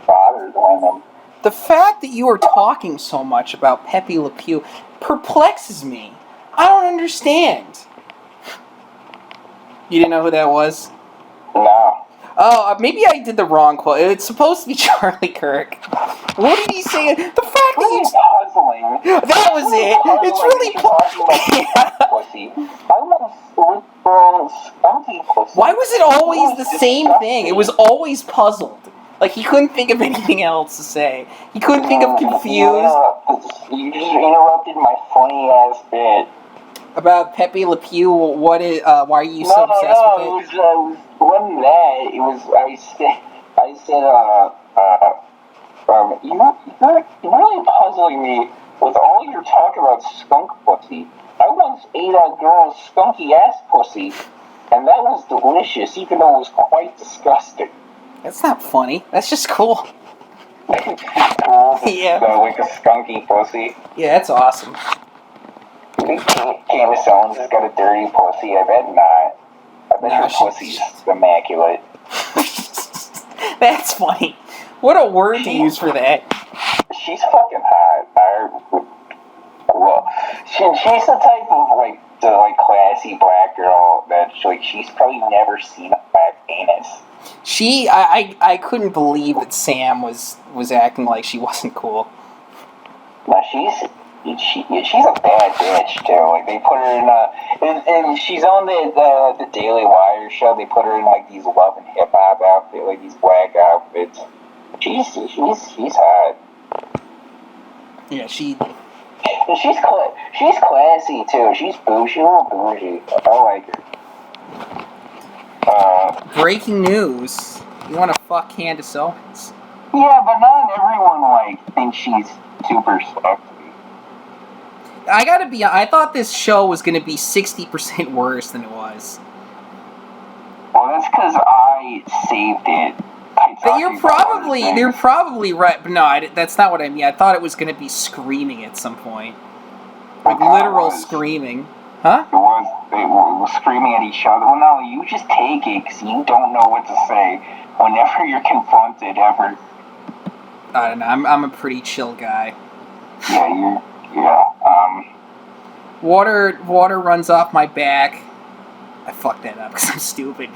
bothers women. The fact that you are talking so much about Pepe Le Pew perplexes me. I don't understand. You didn't know who that was? No. Oh, maybe I did the wrong quote. It's supposed to be Charlie Kirk. What did he say? The fact that you... puzzling. That was it. It's really puzzling. Why was it always the same thing? It was always puzzled. Like, he couldn't think of anything else to say. He couldn't think of confused. You just interrupted my funny-ass bit. About Pepe Le Pew, why are you so obsessed with it? It wasn't that. It was, you're really puzzling me with all your talk about skunk pussy. I once ate a girl's skunky ass pussy, and that was delicious, even though it was quite disgusting. That's not funny. That's just cool. Cool. Yeah. Like a skunky pussy. Yeah, that's awesome. You think Candace Owens has got a dirty pussy? I bet not. I bet her pussy's immaculate. That's funny. What a word to use for that. She's fucking hot. Well, she's the type of, like, classy black girl that, like, she's probably never seen a black penis. I couldn't believe that Sam was acting like she wasn't cool. No, she's a bad bitch too. Like, they put her in and she's on the Daily Wire show. They put her in, like, these love and hip hop outfits, like these black outfits. She's hot. Yeah, she's classy too. She's bougie, a little bougie. I like her. Breaking news. You want to fuck Candace Owens? Yeah, but not everyone, like, thinks she's super sexy. I thought this show was gonna be 60% worse than it was. Well, that's because I saved it. You're probably right, but no, that's not what I mean. I thought it was gonna be screaming at some point. Like, literal screaming. Huh? It was screaming at each other. Well, no, you just take it, because you don't know what to say whenever you're confronted, ever. I don't know, I'm a pretty chill guy. Water runs off my back. I fucked that up because I'm stupid.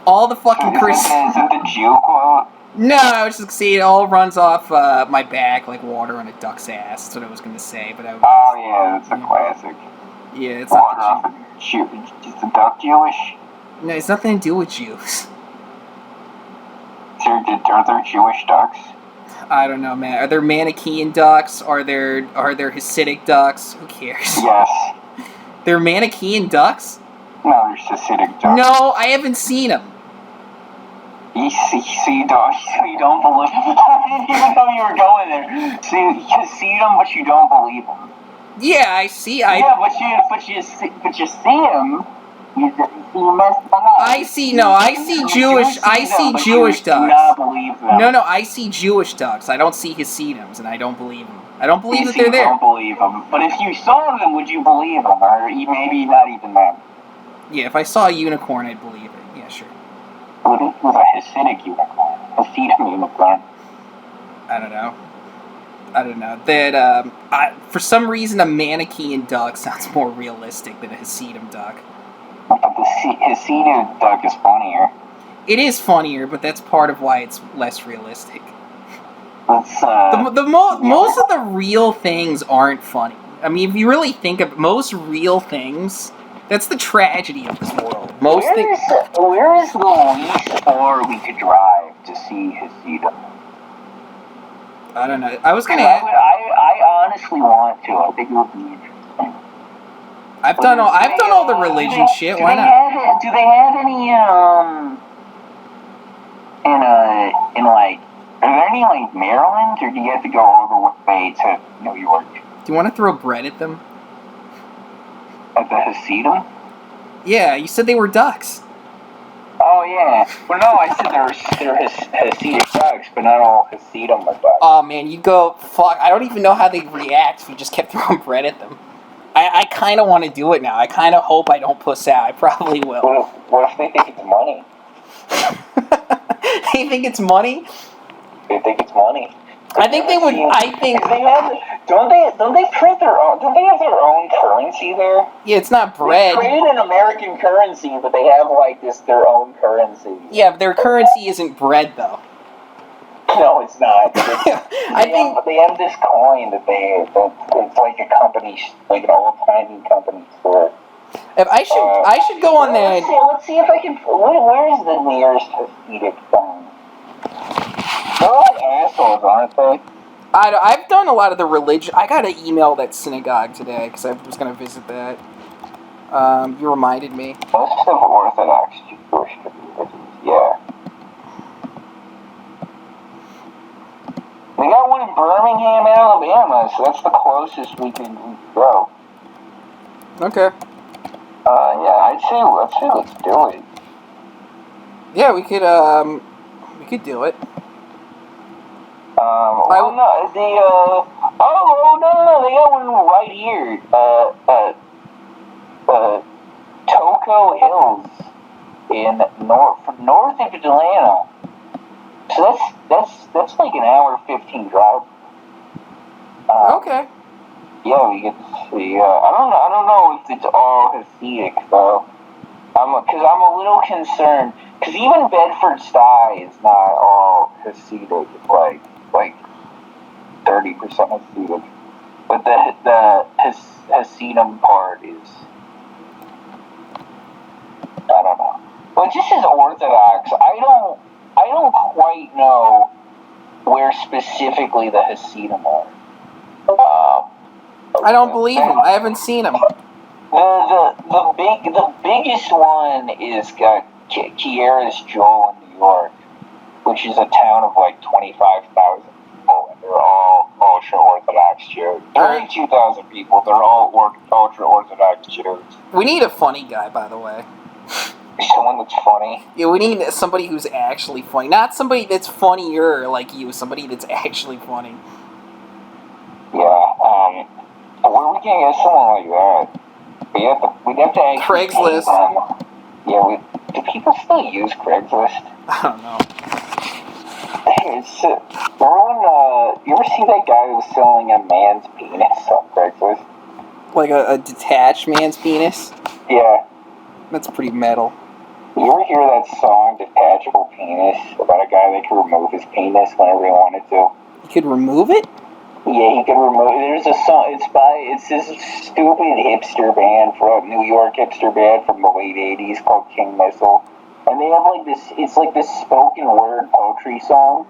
All the fucking Is it the Jew quote? No, I was just saying it all runs off my back like water on a duck's ass. That's what I was going to say, but Oh, yeah, that's a classic. Yeah, it's water not off a Jew. Is the duck Jewish? No, it's nothing to do with Jews. there Jewish ducks? I don't know, man. Are there Manichaean ducks? Are there Hasidic ducks? Who cares? Yes. They're Manichaean ducks? No, there's Hasidic ducks. No, I haven't seen them. You don't believe them. I didn't even know you were going there. See, you see them, but you don't believe them. Yeah, I see. Yeah, but you see them. You messed that up. I see Jewish. I see Jewish ducks. Do not believe them. No, I see Jewish ducks. I don't see Hasidims, and I don't believe them. I don't believe that they're there. Don't believe them. But if you saw them, would you believe them, or maybe not even them? Yeah, if I saw a unicorn, I'd believe it. Yeah, sure. What is a Hasidic unicorn? Hasidim unicorn. I don't know. That for some reason a Manichaean duck sounds more realistic than a Hasidim duck. But the Hasidim duck is funnier. It is funnier, but that's part of why it's less realistic. Most of the real things aren't funny. I mean, if you really think of most real things, that's the tragedy of this world. Where is the least far we could drive to see Hasidim? I don't know. I was gonna ask. I honestly want to. I think it would be interesting. I've done all the religion shit. Why not? Do they have any in like? Are there any like Maryland, or do you have to go all the way to New York? Do you want to throw bread at them? At the Hasidim? Yeah, you said they were ducks. Oh yeah. Well, no, I said they're Hasidic ducks, but not all Hasidim are ducks. Oh man, you'd go fuck. I don't even know how they'd react if you just kept throwing bread at them. I kind of want to do it now. I kind of hope I don't puss out. I probably will. What if they think it's money? They think it's money? They think it's money. I think they would. I think they have. Don't they print their own? Don't they have their own currency there? Yeah, it's not bread. They create an American currency, but they have like their own currency. Yeah, but their currency isn't bread though. No, it's not. I think they have this coin that it's like a company, like an old-timey company store. If I should go on there. Let's see if I can. Where is the nearest Hasidic thing? They're all assholes, aren't they? I've done a lot of the religion. I got an email that synagogue today because I was going to visit that. You reminded me. Most of Orthodox Jewish communities, yeah. We got one in Birmingham, Alabama, so that's the closest we can go. Okay. Yeah, I'd say let's do it. Yeah, we could do it. They got one right here. Toco Hills in north of Atlanta. So that's like an hour 15 drive. Okay. Yeah, we get to see. I don't know if it's all Hasidic though. Because I'm a little concerned. Because even Bedford Stuy is not all Hasidic. It's like 30% Hasidic. But the Hasidim part is, I don't know. But just as Orthodox, I don't quite know where specifically the Hasidim are. I don't believe him. I haven't seen him. The biggest one is Kiara's Joel in New York, which is a town of like 25,000 people, and they're all ultra-Orthodox Jews. 32,000 people, they're all ultra-Orthodox Jews. We need a funny guy, by the way. Someone that's funny? Yeah, we need somebody who's actually funny. Not somebody that's funnier like you, somebody that's actually funny. Yeah, where we can get someone like that? We'd have to actually Craigslist. Yeah, do people still use Craigslist? I don't know. You ever see that guy who was selling a man's penis on Craigslist? Like a detached man's penis? Yeah. That's pretty metal. You ever hear that song, Detachable Penis, about a guy that could remove his penis whenever he wanted to? You could remove it? Yeah, he could remove it. There's a song, it's this stupid hipster band, New York hipster band from the late 80s called King Missile. And they have like this, it's like this spoken word poetry song.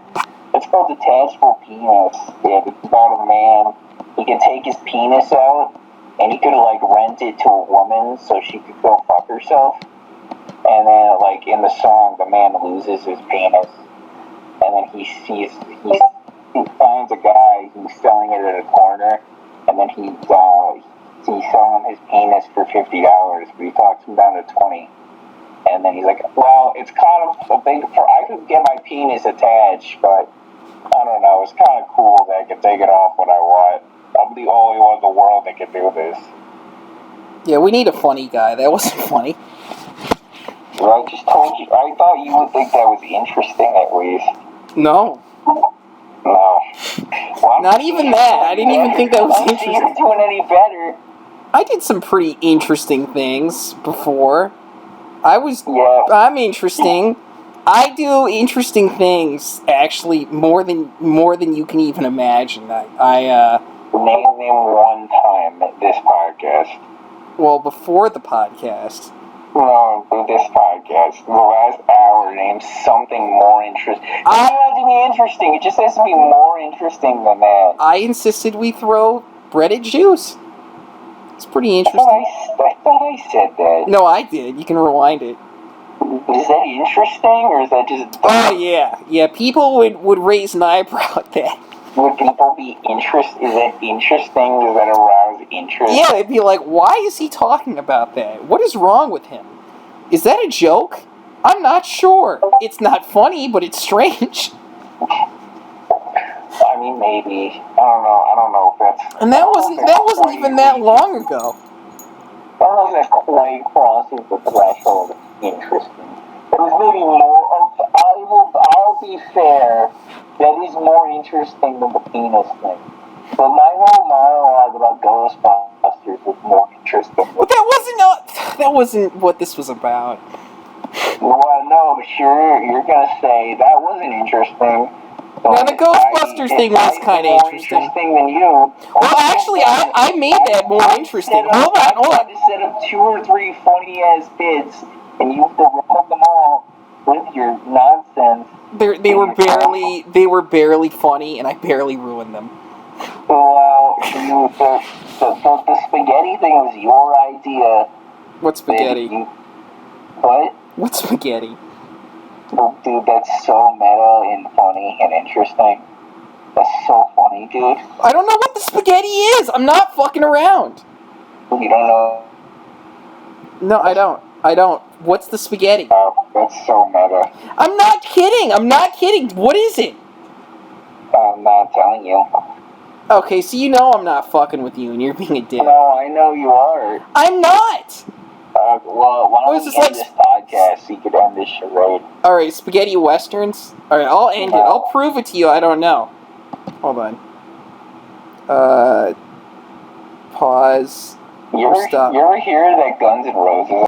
It's called Detachable Penis. Yeah, it's about a man. He could take his penis out and he could like rent it to a woman so she could go fuck herself. And then like in the song, the man loses his penis. And then he finds a guy who's selling it at a corner. And then he's selling his penis for $50, but he talks him down to $20. And then he's like, well, it's kind of a big, I could get my penis attached, but I don't know, it's kind of cool that I can take it off when I want. I'm the only one in the world that can do this. Yeah, we need a funny guy. That wasn't funny. Well, I just told you, I thought you would think that was interesting at least. No. No. Well, not even that. I didn't even think that was interesting. You're doing any better. I did some pretty interesting things before. Yeah. I'm interesting. I do interesting things, actually, more than you can even imagine. Name one time at this podcast. Well, before the podcast. No, this podcast. The last hour, name something more interesting. It doesn't have to be interesting. It just has to be more interesting than that. I insisted we throw breaded juice. It's pretty interesting. I thought I said that. No, I did. You can rewind it. Is that interesting, or is that just... Oh, yeah. Yeah, people would raise an eyebrow at that. Would people be interested? Is that interesting? Does that arouse interest? Yeah, they'd be like, why is he talking about that? What is wrong with him? Is that a joke? I'm not sure. It's not funny, but it's strange. I mean, maybe. I don't know if that's... And that wasn't even that long ago. I don't know if that quite crosses the threshold of interesting. It was maybe more of... I'll be fair. That is more interesting than the penis thing. But my whole monologue about Ghostbusters was more interesting. But that wasn't what this was about. Well, no, but you're gonna say that wasn't interesting. Now, the Ghostbusters thing was kind of interesting. More interesting than you. Well, actually, I made that more interesting. Hold on. I just set up 2 or 3 funny-ass bits, and you have to rub them all with your nonsense. They were barely funny, and I barely ruined them. Well, the spaghetti thing was your idea. What spaghetti? What? What spaghetti? Oh, dude, that's so meta and funny and interesting. That's so funny, dude. I don't know what the spaghetti is. I'm not fucking around. You don't know? No, I don't. What's the spaghetti? Oh, that's so meta. I'm not kidding. What is it? I'm not telling you. Okay, so you know I'm not fucking with you and you're being a dick. No, I know you are. I'm not! Well, why don't we end this podcast so you could end this charade? Alright, spaghetti westerns? Alright, I'll end it. I'll prove it to you. I don't know. Hold on. Pause. You ever hear that Guns N' Roses?